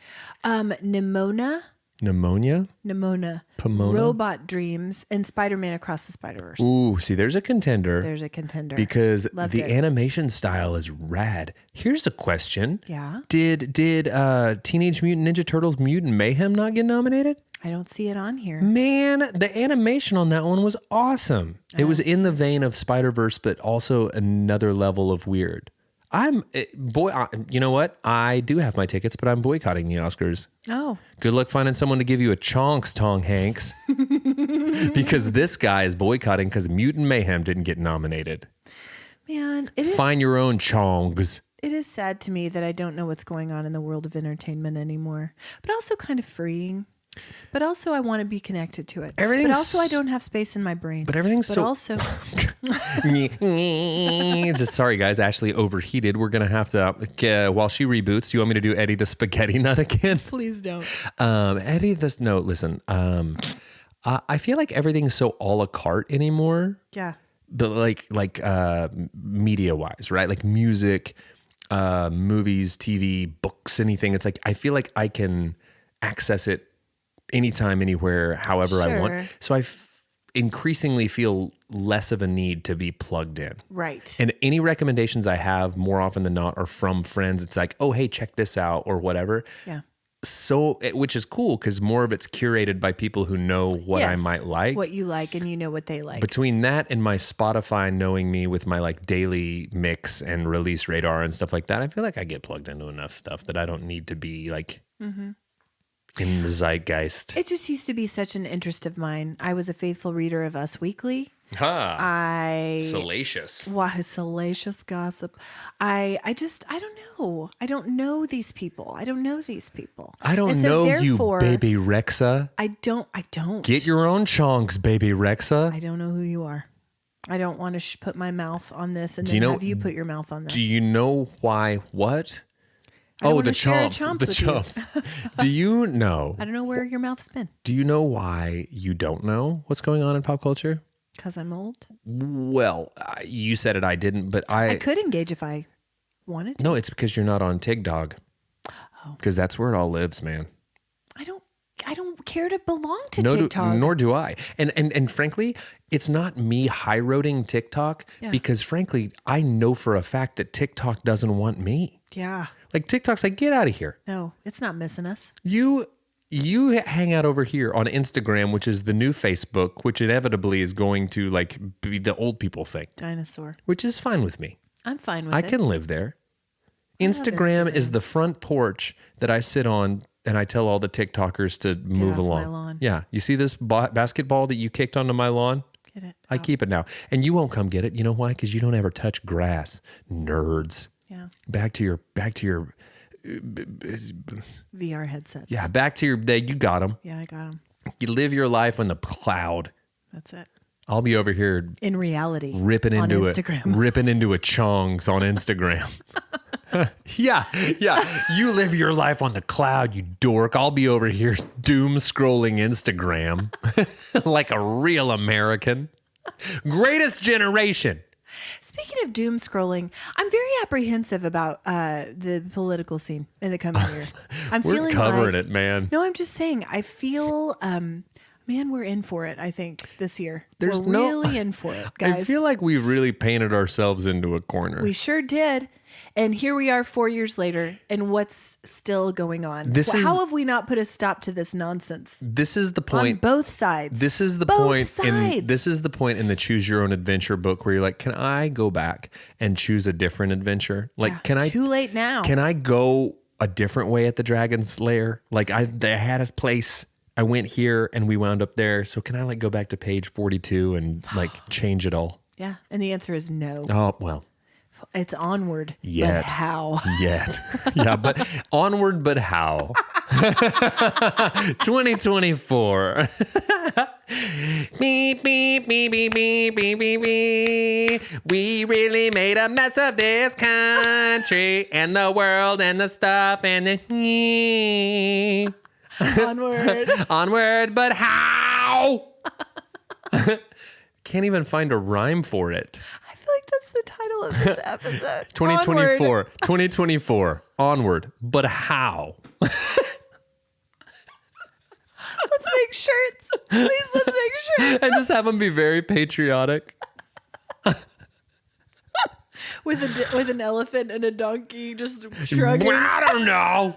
Nimona, Pomona. Robot Dreams, and Spider-Man Across the Spider-Verse. Ooh, see, there's a contender. There's a contender. Because Loved the it. animation style is rad. Here's a question. Yeah. Did Teenage Mutant Ninja Turtles Mutant Mayhem not get nominated? I don't see it on here. Man, the animation on that one was awesome. It was in the vein of Spider-Verse, but also another level of weird. You know what? I do have my tickets, but I'm boycotting the Oscars. Oh. Good luck finding someone to give you a chonks, Tom Hanks. Because this guy is boycotting because Mutant Mayhem didn't get nominated. Man, Find your own chongs. It is sad to me that I don't know what's going on in the world of entertainment anymore, but also kind of freeing. But also I want to be connected to it. But also I don't have space in my brain. But everything's so... also... Just sorry, guys. Ashley overheated. We're going to have to... while she reboots, do you want me to do Eddie the Spaghetti Nut again? Please don't. Eddie the... No, listen. I feel like everything's so a la carte anymore. Yeah. but like media wise, right? Like music, movies, TV, books, anything. It's like I feel like I can access it anytime, anywhere, however I want. Sure. So increasingly feel less of a need to be plugged in. Right. And any recommendations I have more often than not are from friends. It's like, oh, hey, check this out or whatever. Yeah. So, which is cool because more of it's curated by people who know what I Yes, might like. what you like, and you know what they like. Between that and my Spotify knowing me with my like daily mix and release radar and stuff like that, I feel like I get plugged into enough stuff that I don't need to be like in the zeitgeist. It just used to be such an interest of mine. I was a faithful reader of Us Weekly. Salacious. Why salacious gossip? I don't know. I don't know these people. I don't know these people. I don't And so know you, therefore, baby Rexa. I don't. Get your own chonks, baby Rexa. I don't know who you are. I don't want to put my mouth on this and Do then you know- have you put your mouth on this. Do you know why? What? I don't Oh, wanna the share chomps. chomps The with you. chomps. Do you know? I don't know where your mouth's been Do you know why you don't know what's going on in pop culture? because I'm old. Well, you said it. I didn't, but I could engage if I wanted to. No, it's because you're not on TikTok. Because that's where it all lives, man. I don't care to belong to No, TikTok. nor do I. And frankly, it's not me high-roading TikTok because frankly, I know for a fact that TikTok doesn't want me. Yeah. Like TikTok's like, get out of here. No, it's not missing us. You hang out over here on Instagram, which is the new Facebook, which inevitably is going to like be the old people thing, Dinosaur. which is fine with me. I'm fine with I it. can live there. Instagram is the front porch that I sit on and I tell all the TikTokers to move off my along. lawn. Yeah. You see this basketball that you kicked onto my lawn? Get it? I keep it now. And you won't come get it. You know why? Because you don't ever touch grass. Nerds. Yeah. Back to your VR headsets. yeah, back to your you got them. Yeah, I got them. You live your life on the cloud. That's it. I'll be over here In reality. ripping on into Instagram. ripping into a chongs on Instagram. yeah. You live your life on the cloud, you dork. I'll be over here doom scrolling Instagram like a real American. Greatest generation. Speaking of doom scrolling, I'm very apprehensive about the political scene in the coming year. I'm We're feeling covering like, it, man. No, I'm just saying. I feel, man, we're in for it. I think this year There's we're no- really in for it, guys. I feel like we really painted ourselves into a corner. We sure did. And here we are 4 years later, and what's still going on? How have we not put a stop to this nonsense? This is the On point. both sides. This is the Both point sides. in this is the point in the choose your own adventure book where you're like, can I go back and choose a different adventure? Like, Yeah, can I? Too late now. Can I go a different way at the Dragon's Lair? Like they had a place. I went here and we wound up there. So can I like go back to page 42 and like change it all? Yeah. And the answer is no. Oh, well, It's onward. Yet. But how? yet. Yeah, but onward, but how? 2024. Beep, beep, beep, beep, beep, beep, beep, beep. We really made a mess of this country and the world and the stuff and the Onward. onward, but how? Can't even find a rhyme for it. I feel like that's the title of this episode. 2024. Onward. 2024. Onward, but how? Let's make shirts. Please, let's make shirts. And just have them be very patriotic. With an elephant and a donkey just shrugging. I don't know.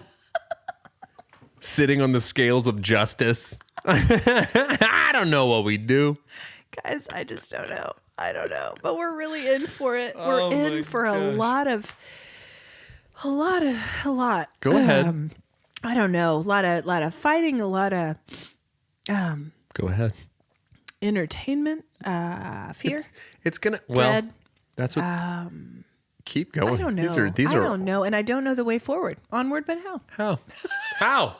Sitting on the scales of justice. I don't know what we do. Guys, I just don't know. I don't know. But we're really in for it. Oh We're my in for a gosh. lot. Go ahead. I don't know. A lot of fighting, a lot of Go ahead. entertainment, fear, It's gonna dread. That's what keep going. I don't know. These I are don't know. And I don't know the way forward. Onward, but how? How?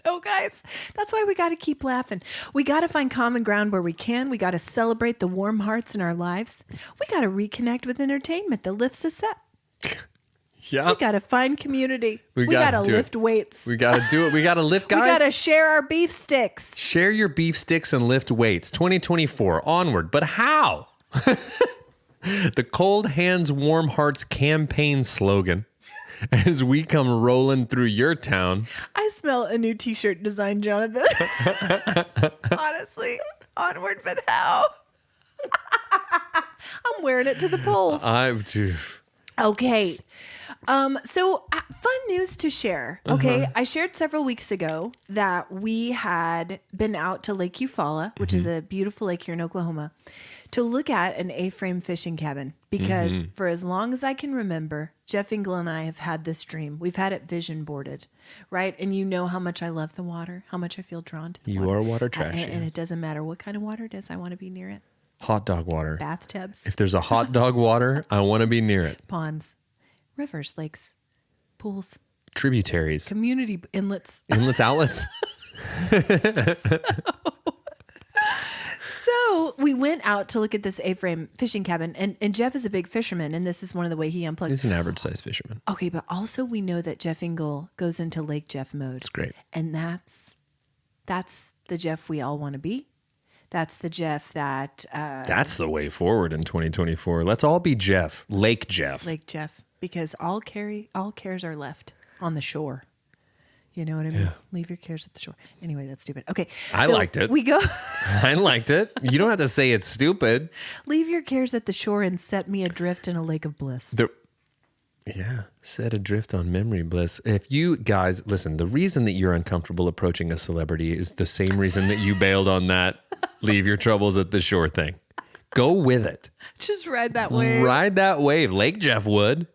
Oh, guys, that's why we got to keep laughing. We got to find common ground where we can. We got to celebrate the warm hearts in our lives. We got to reconnect with entertainment that lifts us up. Yeah. We got to find community. We gotta got to do it. lift weights. We gotta do it. We gotta lift, guys. We got to share our beef sticks. Share your beef sticks and lift weights. 2024. Onward. But how? The Cold Hands, Warm Hearts campaign slogan as we come rolling through your town. I smell a new t-shirt design, Jonathan. Honestly, onward, but how? I'm wearing it to the polls. Okay. Fun news to share. Okay. I shared several weeks ago that we had been out to Lake Eufaula, which is a beautiful lake here in Oklahoma, to look at an A-frame fishing cabin because for as long as I can remember, Jeff Engle and I have had this dream. We've had it vision boarded, right? And you know how much I love the water, how much I feel drawn to the water. You are water trash. And it doesn't matter what kind of water it is. I want to be near it. Hot dog water. Bathtubs. If there's a hot dog water, I want to be near it. Ponds. Rivers, lakes, pools. Tributaries. Community inlets. Inlets, outlets. So we went out to look at this A-frame fishing cabin, and Jeff is a big fisherman, and this is one of the way he unplugs. He's an average size fisherman. Okay, but also we know that Jeff Engle goes into Lake Jeff mode. It's great. And that's the Jeff we all want to be. That's the Jeff that... That's the way forward in 2024. Let's all be Jeff. Lake Jeff. Lake Jeff. Because all cares are left on the shore. You know what I mean? Yeah. Leave your cares at the shore. Anyway, that's stupid. Okay. I liked it. We go... I liked it. You don't have to say it's stupid. Leave your cares at the shore and set me adrift in a lake of bliss. Set adrift on memory bliss. If you guys, listen, the reason that you're uncomfortable approaching a celebrity is the same reason that you bailed on that leave your troubles at the shore thing. Go with it. Just ride that wave. Ride that wave. Lake Jeff would.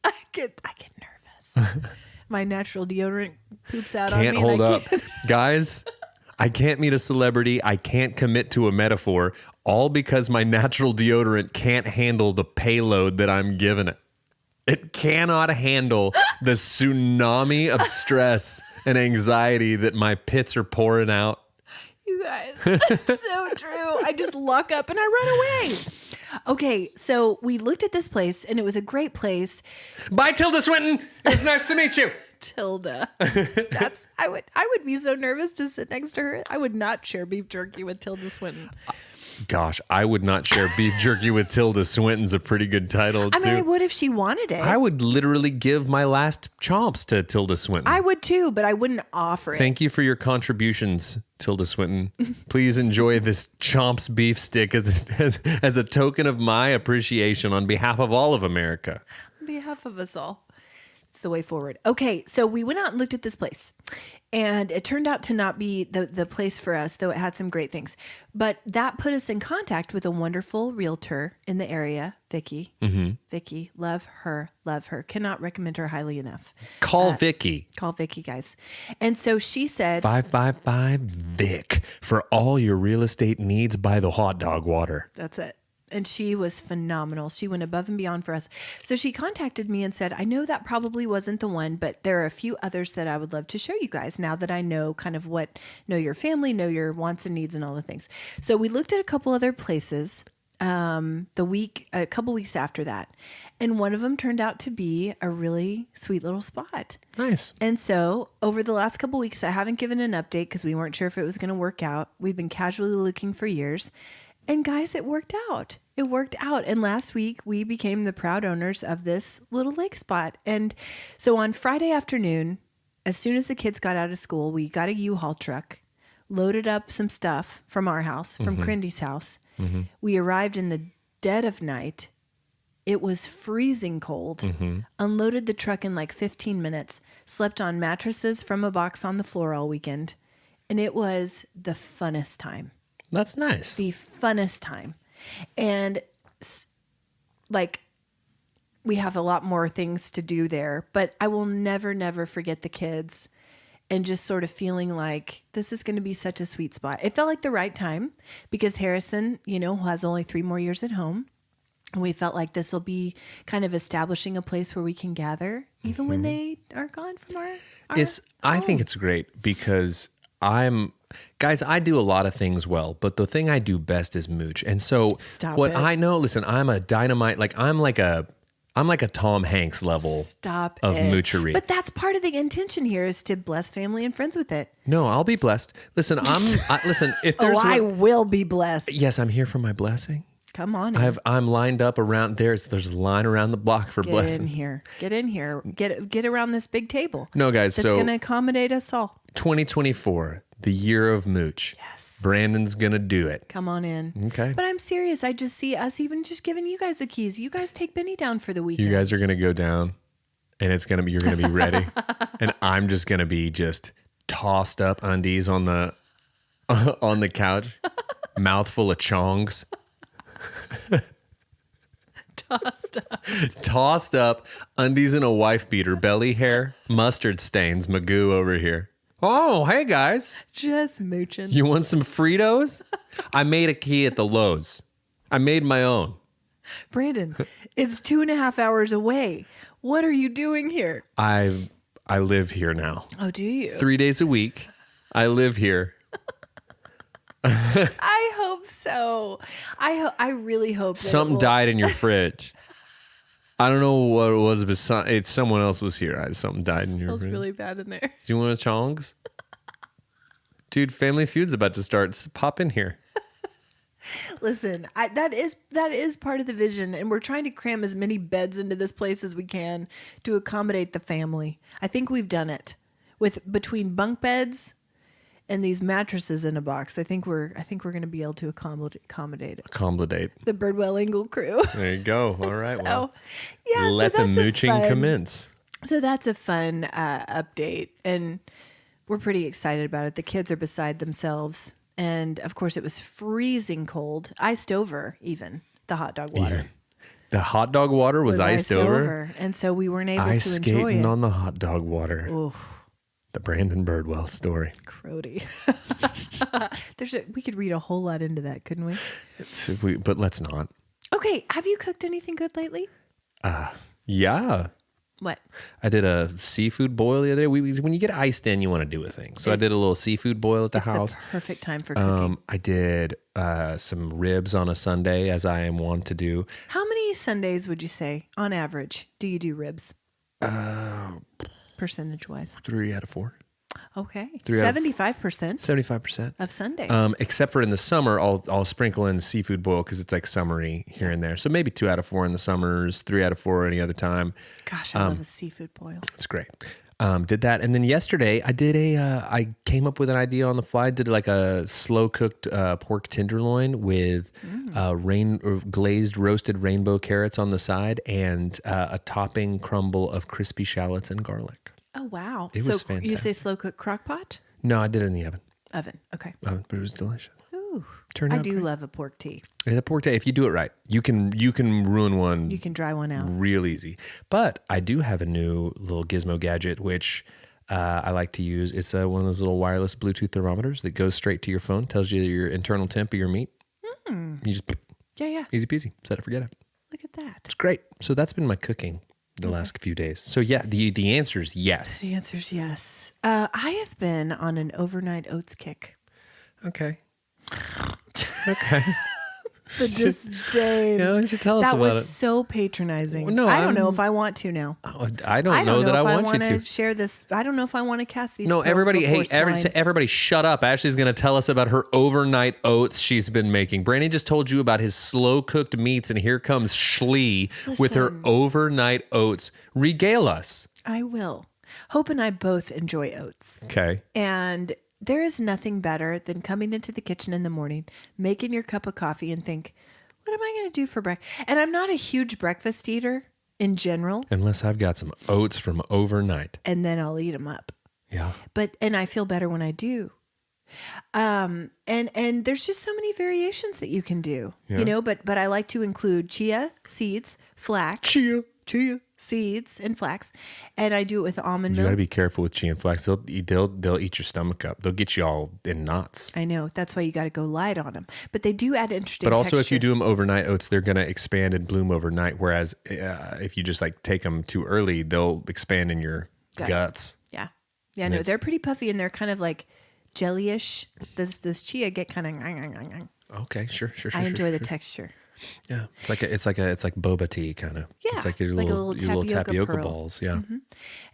I get nervous. My natural deodorant poops out on me. Can't hold up. Guys, I can't meet a celebrity. I can't commit to a metaphor, all because my natural deodorant can't handle the payload that I'm giving it. It cannot handle the tsunami of stress and anxiety that my pits are pouring out. You guys, it's so true. I just lock up and I run away. Okay, so we looked at this place and it was a great place. Bye, Tilda Swinton. It was nice to meet you. Tilda. I would be so nervous to sit next to her. I would not share beef jerky with Tilda Swinton. Gosh, I would not share beef jerky with Tilda Swinton's a pretty good title, too. I mean, I would if she wanted it. I would literally give my last chomps to Tilda Swinton. I would too, but I wouldn't offer it. Thank you for your contributions, Tilda Swinton. Please enjoy this chomps beef stick as a token of my appreciation on behalf of all of America. On behalf of us all. It's the way forward. Okay, so we went out and looked at this place. And it turned out to not be the place for us, though it had some great things. But that put us in contact with a wonderful realtor in the area, Vicky. Mm-hmm. Vicky, love her. Cannot recommend her highly enough. Call Vicky. Call Vicky, guys. And so she said... 555-VIC for all your real estate needs by the hot dog water. That's it. And she was phenomenal. She went above and beyond for us. So she contacted me and said, I know that probably wasn't the one, but there are a few others that I would love to show you guys now that I know kind of know your family, know your wants and needs and all the things. So we looked at a couple other places a couple weeks after that. And one of them turned out to be a really sweet little spot. Nice. And so over the last couple weeks, I haven't given an update because we weren't sure if it was going to work out. We've been casually looking for years. And guys, it worked out. It worked out. And last week we became the proud owners of this little lake spot. And so on Friday afternoon, as soon as the kids got out of school, we got a U-Haul truck, loaded up some stuff from our house, from Crindy's house. Mm-hmm. We arrived in the dead of night. It was freezing cold. Unloaded the truck in like 15 minutes, slept on mattresses from a box on the floor all weekend. And it was the funnest time. That's nice. The funnest time. And we have a lot more things to do there, but I will never forget the kids and just sort of feeling like this is going to be such a sweet spot. It felt like the right time because Harrison, has only 3 more years at home. And we felt like this will be kind of establishing a place where we can gather even when they are gone from our I think it's great because Guys, I do a lot of things well, but the thing I do best is mooch. And so I know, listen, I'm a dynamite, I'm like a Tom Hanks level of moochery. But that's part of the intention here is to bless family and friends with it. No, I'll be blessed. Listen, listen, if there's I will be blessed. Yes, I'm here for my blessing. Come on in. I'm lined up around there's a line around the block for Get blessings. in here. Get in here. Get around this big table. No, guys. That's So going to accommodate us all. 2024, the year of Mooch. Yes. Brandon's gonna do it. Come on in. Okay. But I'm serious. I just see us even just giving you guys the keys. You guys take Benny down for the weekend. You guys are gonna go down, and you're gonna be ready, and I'm just gonna be just tossed up undies on the couch, mouthful of chongs. Tossed up, undies in a wife beater, belly hair, mustard stains, Magoo over here. Oh, hey guys. Just mooching. You want some Fritos? I made a key at the Lowe's. I made my own. Brandon, it's 2.5 hours away. What are you doing here? I live here now. Oh, do you? 3 days a week. I live here. I hope so. I really hope that Something died in your fridge. I don't know what it was, but someone else was here. Something died in your smells fridge. really bad in there. Do you want a chongs? Dude, Family Feud's about to start. Pop in here. Listen, that is part of the vision, and we're trying to cram as many beds into this place as we can to accommodate the family. I think we've done it between bunk beds and these mattresses in a box. I think we're going to be able to accommodate it. Accommodate. The Birdwell Engle crew. There you go. All right. So, well, yeah, let so the that's a mooching fun- commence. So that's a fun update, and we're pretty excited about it. The kids are beside themselves, and of course, it was freezing cold, iced over. Even the hot dog water Even. The hot dog water was iced over. and so we weren't able Ice to enjoy skating it. on the hot dog water. Ooh, The Brandon Birdwell story. Crody. We could read a whole lot into that, couldn't we? But let's not. Okay, have you cooked anything good lately? Yeah. What? I did a seafood boil the other day. When you get iced in, you want to do a thing. So I did a little seafood boil at the It's house. the perfect time for cooking. I did some ribs on a Sunday, as I am wont to do. How many Sundays would you say, on average, do you do ribs? Percentage-wise. 3 out of 4. Okay. 75%. 75% of Sundays. Except for in the summer, I'll sprinkle in seafood boil because it's like summery here and there. So maybe 2 out of 4 in the summers, 3 out of 4 any other time. Gosh, I love a seafood boil. It's great. Did that. And then yesterday I came up with an idea on the fly. Did like a slow cooked pork tenderloin with glazed roasted rainbow carrots on the side and a topping crumble of crispy shallots and garlic. Oh, wow. It was fantastic. You say slow cook crock pot? No, I did it in the oven. Oven. Okay. But it was delicious. Ooh. Turned I out do great. love a pork tea. Yeah, the pork if you do it right, you can ruin one. You can dry one out. Real easy. But I do have a new little gizmo gadget, which I like to use. It's one of those little wireless Bluetooth thermometers that goes straight to your phone, tells you your internal temp of your meat. You just, Yeah. easy peasy, set it, forget it. Look at that. It's great. So that's been my cooking the last few days. So yeah, the answer is yes. The answer is yes. I have been on an overnight oats kick. Okay. Okay. The disdain. Yeah, why don't you tell us That about was it? so patronizing. Well, no, I don't know I'm- if I want to now. I don't know that I if want you wanna to. share this. I don't know if I want to cast these. No, pearls everybody, before hey, swine. everybody shut up. Ashley's going to tell us about her overnight oats she's been making. Brandon just told you about his slow cooked meats, and here comes Schlee with her Listen. overnight oats. Regale us. I will. Hope and I both enjoy oats. Okay. And there is nothing better than coming into the kitchen in the morning, making your cup of coffee and think, what am I going to do for breakfast? And I'm not a huge breakfast eater in general, Unless I've got some oats from overnight. and then I'll eat them up. Yeah. And I feel better when I do. And there's just so many variations that you can do, you know, but I like to include chia seeds, flax, chia seeds and flax. And I do it with almond You got to milk. be careful with chia and flax. They'll eat your stomach up. They'll get you all in knots. I know. That's why you got to go light on them. But they do add interesting But also, if texture. you do them overnight oats, they're going to expand and bloom overnight. Whereas if you just like take them too early, they'll expand in your guts. Yeah. Yeah, no, they're pretty puffy and they're kind of like jellyish. This chia get kind of. Okay, sure. I enjoy the texture. Yeah, it's like boba tea kind of. Yeah, it's like your like a little little tapioca pearl. balls. Yeah.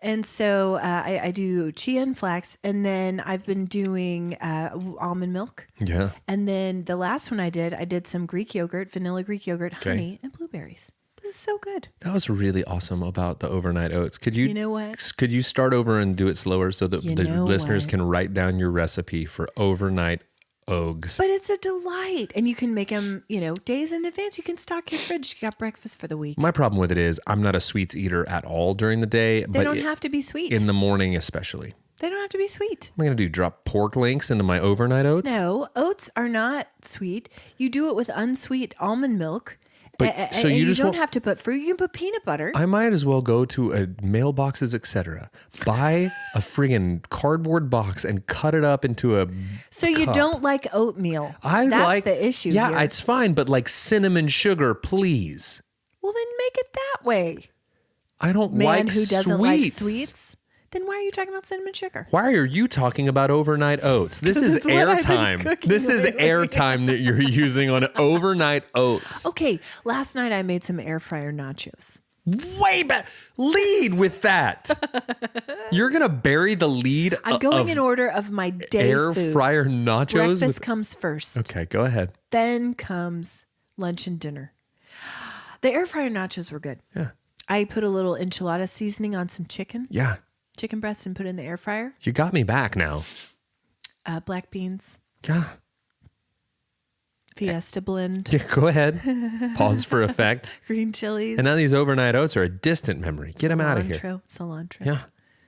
And so I do chia and flax, and then I've been doing almond milk. Yeah. And then the last one I did some Greek yogurt, vanilla Greek yogurt, honey, and blueberries. This is so good. That was really awesome about the overnight oats. Could you know what? Could you start over and do it slower so that the listeners can write down your recipe for overnight oats? But it's a delight. And you can make them, days in advance. You can stock your fridge. You got breakfast for the week. My problem with it is I'm not a sweets eater at all during the day. They don't have to be sweet. In the morning especially. They don't have to be sweet. What am I going to do? Drop pork links into my overnight oats? No, oats are not sweet. You do it with unsweet almond milk. But so and you just don't have to put fruit. You can put peanut butter. I might as well go to a mailboxes, etc. Buy a friggin' cardboard box and cut it up into a. So you don't like oatmeal? That's the issue. Yeah, here. it's fine, but like cinnamon sugar, please. Well, then make it that way. I don't Man like who doesn't sweets. like sweets. Then why are you talking about cinnamon sugar? Why are you talking about overnight oats? This is it's what I've been airtime. cooking This is lately. airtime that you're using on overnight oats. Okay, last night I made some air fryer nachos. Way back. Lead with that. You're going to bury the lead I'm going of in order of my day air foods. fryer nachos. Breakfast comes first. Okay, go ahead. Then comes lunch and dinner. The air fryer nachos were good. Yeah. I put a little enchilada seasoning on some chicken breast, and put it in the air fryer. You got me back now. Black beans, Yeah. Fiesta blend, Yeah, go ahead. Pause for effect. green chilies. And now these overnight oats are a distant memory. Get them out of here. Cilantro. Yeah.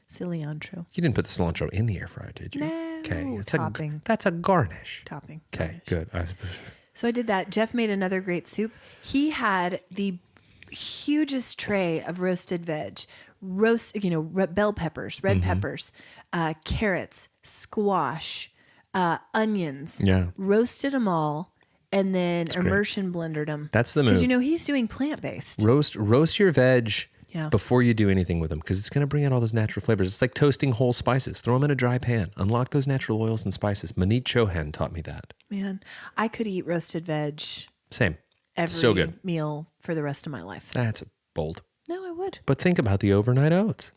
Cilantro. You didn't put the cilantro in the air fryer, did you? No, Okay. topping. That's a garnish. Topping. Okay, good. So I did that. Jeff made another great soup. He had the hugest tray of roasted veg, bell peppers, red peppers, carrots, squash, onions. Yeah. Roasted them all, and then immersion blendered them. That's the move. Because he's doing plant-based. Roast your veg Yeah. before you do anything with them because it's going to bring out all those natural flavors. It's like toasting whole spices. Throw them in a dry pan. Unlock those natural oils and spices. Manit Chohan taught me that. Man, I could eat roasted veg Same. every So good. meal for the rest of my life. That's bold. No, I would. But think about the overnight oats.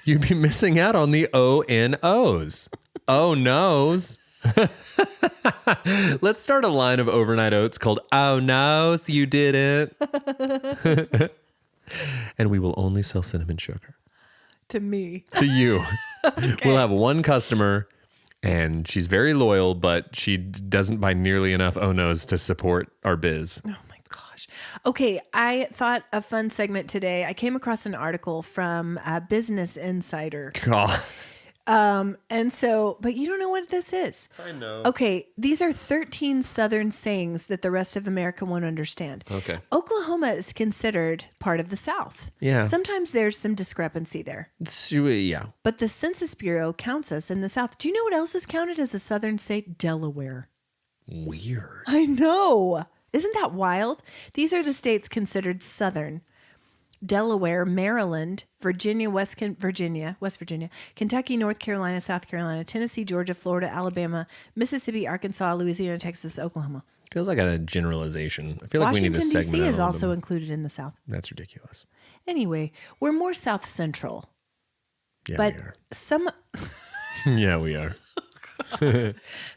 You'd be missing out on the O-N-O's. Oh, no's. Let's start a line of overnight oats called Oh, no's, you didn't. And we will only sell cinnamon sugar. To me. To you. We'll have one customer, and she's very loyal, but she doesn't buy nearly enough Oh, no's to support our biz. Oh my gosh. Okay, I thought a fun segment today. I came across an article from Business Insider. God. But you don't know what this is. I know. Okay, these are 13 Southern sayings that the rest of America won't understand. Okay. Oklahoma is considered part of the South. Yeah. Sometimes there's some discrepancy there. Yeah. But the Census Bureau counts us in the South. Do you know what else is counted as a Southern state? Delaware. Weird. I know. Isn't that wild? These are the states considered Southern. Delaware, Maryland, Virginia, West Virginia, Kentucky, North Carolina, South Carolina, Tennessee, Georgia, Florida, Alabama, Mississippi, Arkansas, Louisiana, Texas, Oklahoma. Feels like a generalization. I feel like Washington, we need to segment D.C. out is all of also them. included in the South. That's ridiculous. Anyway, we're more South Central. Yeah, But we are. some Yeah, we are.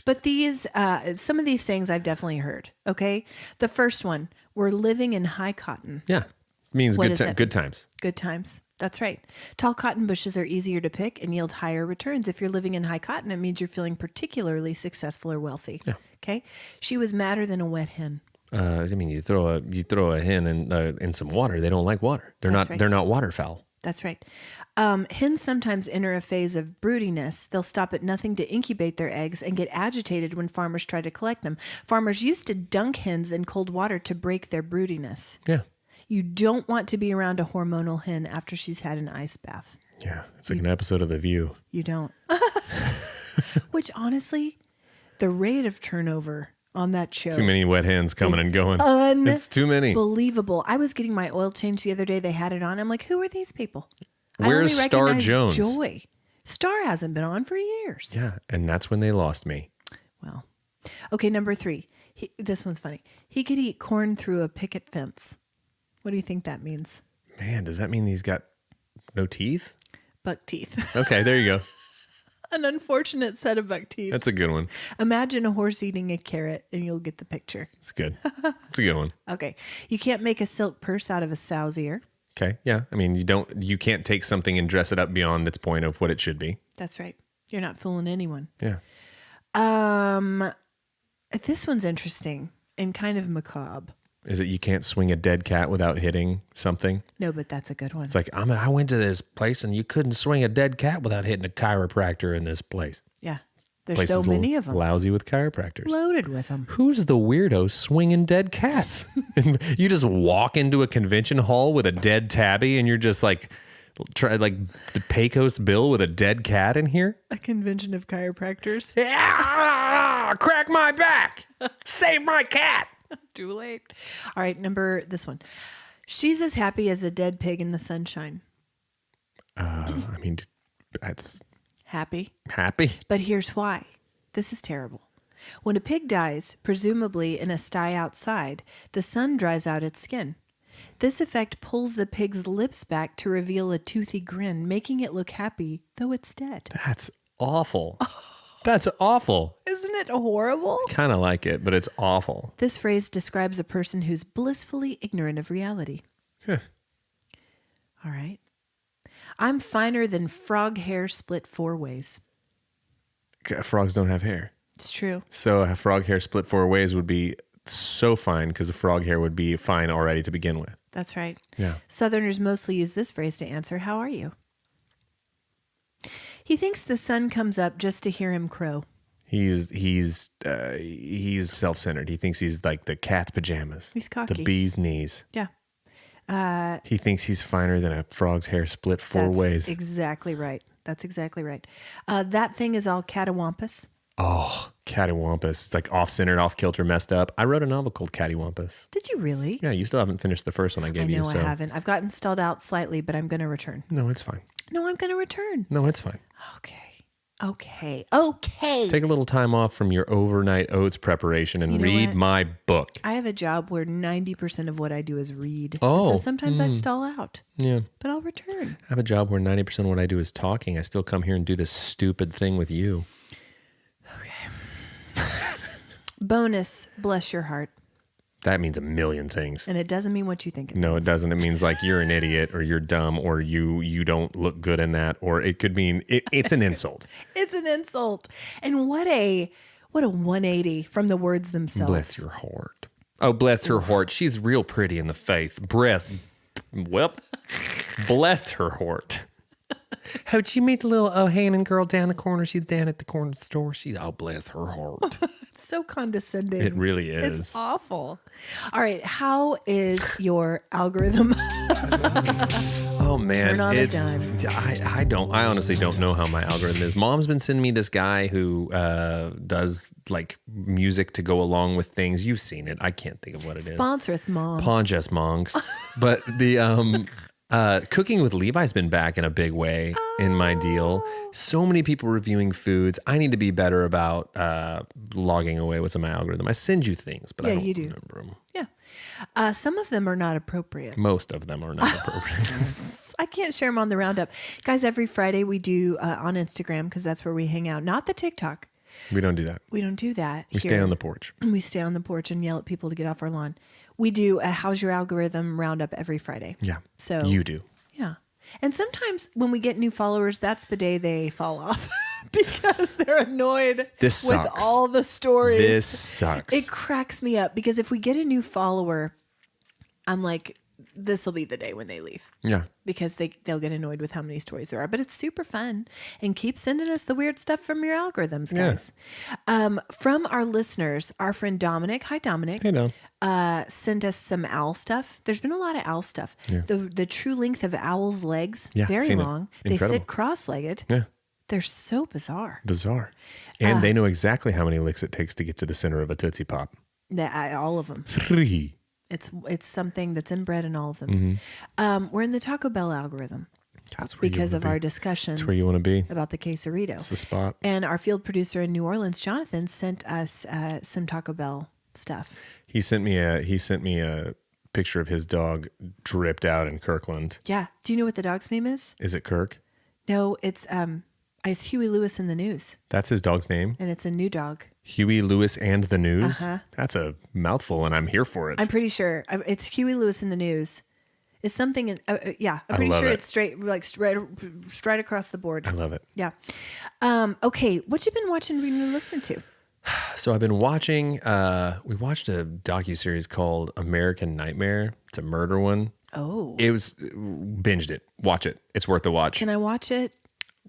But these, some of these sayings I've definitely heard. Okay, the first one: we're living in high cotton. Yeah. Means What good, is that? good times. Good times. That's right. Tall cotton bushes are easier to pick and yield higher returns. If you're living in high cotton, it means you're feeling particularly successful or wealthy. Yeah. Okay. She was madder than a wet hen. You throw a hen in some water. They don't like water. That's right. They're not waterfowl. That's right. Hens sometimes enter a phase of broodiness. They'll stop at nothing to incubate their eggs and get agitated when farmers try to collect them. Farmers used to dunk hens in cold water to break their broodiness. Yeah. You don't want to be around a hormonal hen after she's had an ice bath. Yeah. It's like an episode of The View. You don't. Which honestly, the rate of turnover on that show. Too many wet hens coming and going. It's too many. Unbelievable. I was getting my oil changed the other day. They had it on. I'm like, who are these people? Where's I only Star recognize Jones? Joy. Star hasn't been on for years. Yeah. And that's when they lost me. Well, okay, number 3. This one's funny. He could eat corn through a picket fence. What do you think that means? Man, does that mean he's got no teeth? Buck teeth. Okay, there you go. An unfortunate set of buck teeth. That's a good one. Imagine a horse eating a carrot and you'll get the picture. It's good. It's a good one. Okay. You can't make a silk purse out of a sow's ear. Okay, yeah. I mean, you can't take something and dress it up beyond its point of what it should be. That's right. You're not fooling anyone. Yeah. This one's interesting and kind of macabre. Is it you can't swing a dead cat without hitting something? No, but that's a good one. It's like, I went to this place and you couldn't swing a dead cat without hitting a chiropractor in this place. Yeah. There's Place so is many of them. Lousy with chiropractors. Loaded with them. Who's the weirdo swinging dead cats? And you just walk into a convention hall with a dead tabby and you're just like, try like the Pecos Bill with a dead cat in here? A convention of chiropractors. Yeah, crack my back. Save my cat. Too late. All right, this one. She's as happy as a dead pig in the sunshine. I mean, that's Happy. happy. But here's why. This is terrible. When a pig dies, presumably in a sty outside, the sun dries out its skin. This effect pulls the pig's lips back to reveal a toothy grin, making it look happy, though it's dead. That's awful. That's awful. Isn't it horrible? Kind of like it, but it's awful. This phrase describes a person who's blissfully ignorant of reality. Huh. All right. I'm finer than frog hair split 4 ways. Frogs don't have hair. It's true. So a frog hair split 4 ways would be so fine because a frog hair would be fine already to begin with. That's right. Yeah. Southerners mostly use this phrase to answer, "How are you?" He thinks the sun comes up just to hear him crow. He's self-centered. He thinks he's like the cat's pajamas. He's cocky. The bee's knees. Yeah. He thinks he's finer than a frog's hair split 4 ways. Exactly right. That's exactly right. That thing is all catawampus. Oh, cattywampus. It's like off-centered, off-kilter, messed up. I wrote a novel called Cattywampus. Did you really? Yeah, you still haven't finished the first one I gave you. I know So. I haven't. I've gotten stalled out slightly, but I'm going to return. No, it's fine. No, I'm going to return. No, it's fine. Okay. Take a little time off from your overnight oats preparation and You know read what? my book. I have a job where 90% of what I do is read. Oh, And so sometimes I stall out, Yeah. but I'll return. I have a job where 90% of what I do is talking. I still come here and do this stupid thing with you. Bonus, bless your heart. That means a million things. And it doesn't mean what you think it No, means. it doesn't. It means like you're an idiot or you're dumb or you don't look good in that, or it could mean it's an insult. It's an insult. And what a 180 from the words themselves. Bless your heart. Oh, bless her heart. She's real pretty in the face. Bless her heart. How did you meet the little O'Hannon girl down the corner? She's down at the corner store. Bless her heart. It's so condescending. It really is. It's awful. All right. How is your algorithm? Oh man, Turn on a dime. I honestly don't know how my algorithm is. Mom's been sending me this guy who does like music to go along with things. You've seen it. I can't think of what it is. Sponsor us, Mom. Ponjas monks. But the Cooking with Levi's been back in a big way in my deal. So many people reviewing foods. I need to be better about logging away what's in my algorithm. I send you things, but I don't remember them. Yeah. Some of them are not appropriate. Most of them are not appropriate. I can't share them on the roundup. Guys, every Friday we do on Instagram because that's where we hang out, not the TikTok. We don't do that. We don't do that. We stay on the porch. We stay on the porch and yell at people to get off our lawn. We do a How's Your Algorithm roundup every Friday. Yeah. So you do. Yeah. And sometimes when we get new followers, that's the day they fall off because they're annoyed This sucks. with all the stories. This sucks. It cracks me up because if we get a new follower, I'm like, this will be the day when they leave. Yeah. Because they'll get annoyed with how many stories there are. But it's super fun. And keep sending us the weird stuff from your algorithms, guys. Yeah. From our listeners, our friend Dominic, hi Dominic, Hey, Dom. sent us some owl stuff. There's been a lot of owl stuff. Yeah. The true length of owls' legs, Yeah, very seen it. long. They Incredible. sit cross-legged. Yeah. They're so bizarre. Bizarre. And they know exactly how many licks it takes to get to the center of a Tootsie Pop. All of them. 3. It's something that's inbred in all of them. We're in the Taco Bell algorithm That's where because you of wanna our be. discussions That's where you want to be. about the quesarito. It's the spot. And our field producer in New Orleans, Jonathan, sent us some Taco Bell stuff. He sent me a picture of his dog dripped out in Kirkland. Yeah. Do you know what the dog's name is? Is it Kirk? No, it's Huey Lewis in the News, That's his dog's name? and it's a new dog. Huey Lewis and the News? Uh-huh. That's a mouthful, and I'm here for it. I'm pretty sure it's Huey Lewis in the News. It's something in, yeah, I'm pretty love sure it. it's straight across the board. I love it. Yeah. Okay. What you been watching, reading, and listening to? So I've been watching, we watched a docuseries called American Nightmare. It's a murder one. Oh. Binged it. Watch it. It's worth the watch. Can I watch it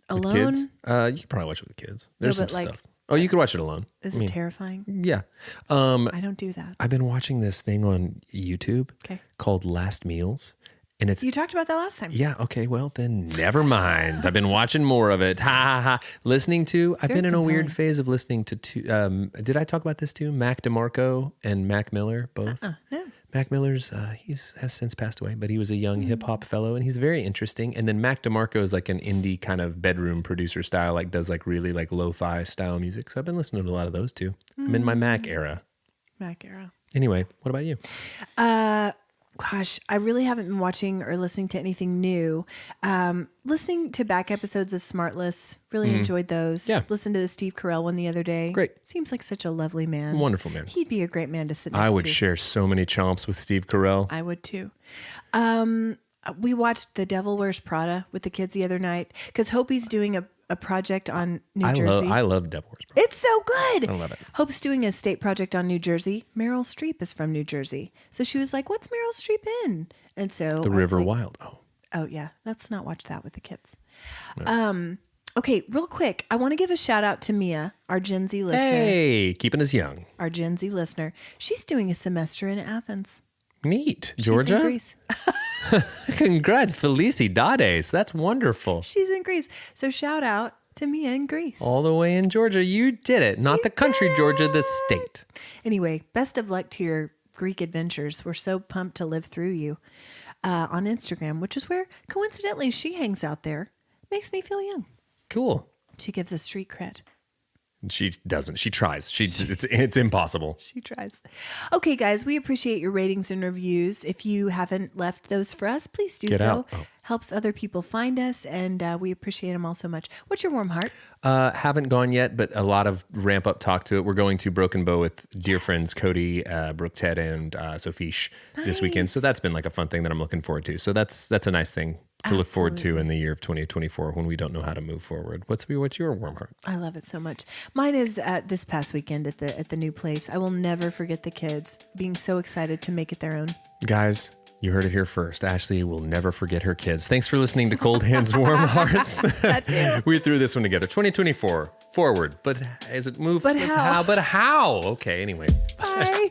With alone? kids? You can probably watch it with the kids. There's but some like- stuff. Oh, you could watch it alone. Is it terrifying? Yeah. I don't do that. I've been watching this thing on YouTube Okay. called Last Meals. And it's, You talked about that last time. yeah, okay, well, then never mind. I've been watching more of it. Ha ha ha. I've very been in a weird compelling. phase of listening to two, did I talk about this too? Mac DeMarco and Mac Miller, both. No. Mac Miller's, has since passed away, but he was a young hip hop fellow and he's very interesting. And then Mac DeMarco is like an indie kind of bedroom producer style, like does like really like lo-fi style music. So I've been listening to a lot of those too. I'm in my Mac era. Mac era. Anyway, what about you? Gosh, I really haven't been watching or listening to anything new. Listening to back episodes of Smartless, really enjoyed those. Yeah. Listened to the Steve Carell one the other day. Great. Seems like such a lovely man. Wonderful man. He'd be a great man to sit next I would to. share so many chomps with Steve Carell. I would too. We watched The Devil Wears Prada with the kids the other night because Hopi's doing a project on New Jersey. I love Devil Wears Prada. It's so good. I love it. Hope's doing a state project on New Jersey. Meryl Streep is from New Jersey. So she was like, what's Meryl Streep in? And so The I was River like, Wild. oh, yeah. Let's not watch that with the kids. Okay, real quick. I want to give a shout out to Mia, our Gen Z listener. Hey, keeping us young. Our Gen Z listener. She's doing a semester in Athens. Neat. She's Georgia? in Greece. Congrats, Felicidades. That's wonderful. She's in Greece. So shout out to Mia in Greece. All the way in Georgia. You did it. Not the country, Georgia, the state. Anyway, best of luck to your Greek adventures. We're so pumped to live through you on Instagram, which is where, coincidentally, she hangs out there. Makes me feel young. Cool. She gives us street cred. She doesn't. She tries. It's impossible. She tries. Okay, guys, we appreciate your ratings and reviews. If you haven't left those for us, please do Get so. out. Oh. Helps other people find us, and we appreciate them all so much. What's your warm heart? Haven't gone yet, but a lot of ramp up talk to it. We're going to Broken Bow with dear friends Cody, Brooke Ted, and Sophish this weekend. So that's been like a fun thing that I'm looking forward to. So that's a nice thing to look forward to in the year of 2024 when we don't know how to move forward. What's your warm heart? I love it so much. Mine is this past weekend at the new place. I will never forget the kids being so excited to make it their own. Guys, you heard it here first. Ashley will never forget her kids. Thanks for listening to Cold Hands, Warm Hearts. That too. We threw this one together. 2024, forward. But as it moves, But how? But how? Okay, anyway. Bye.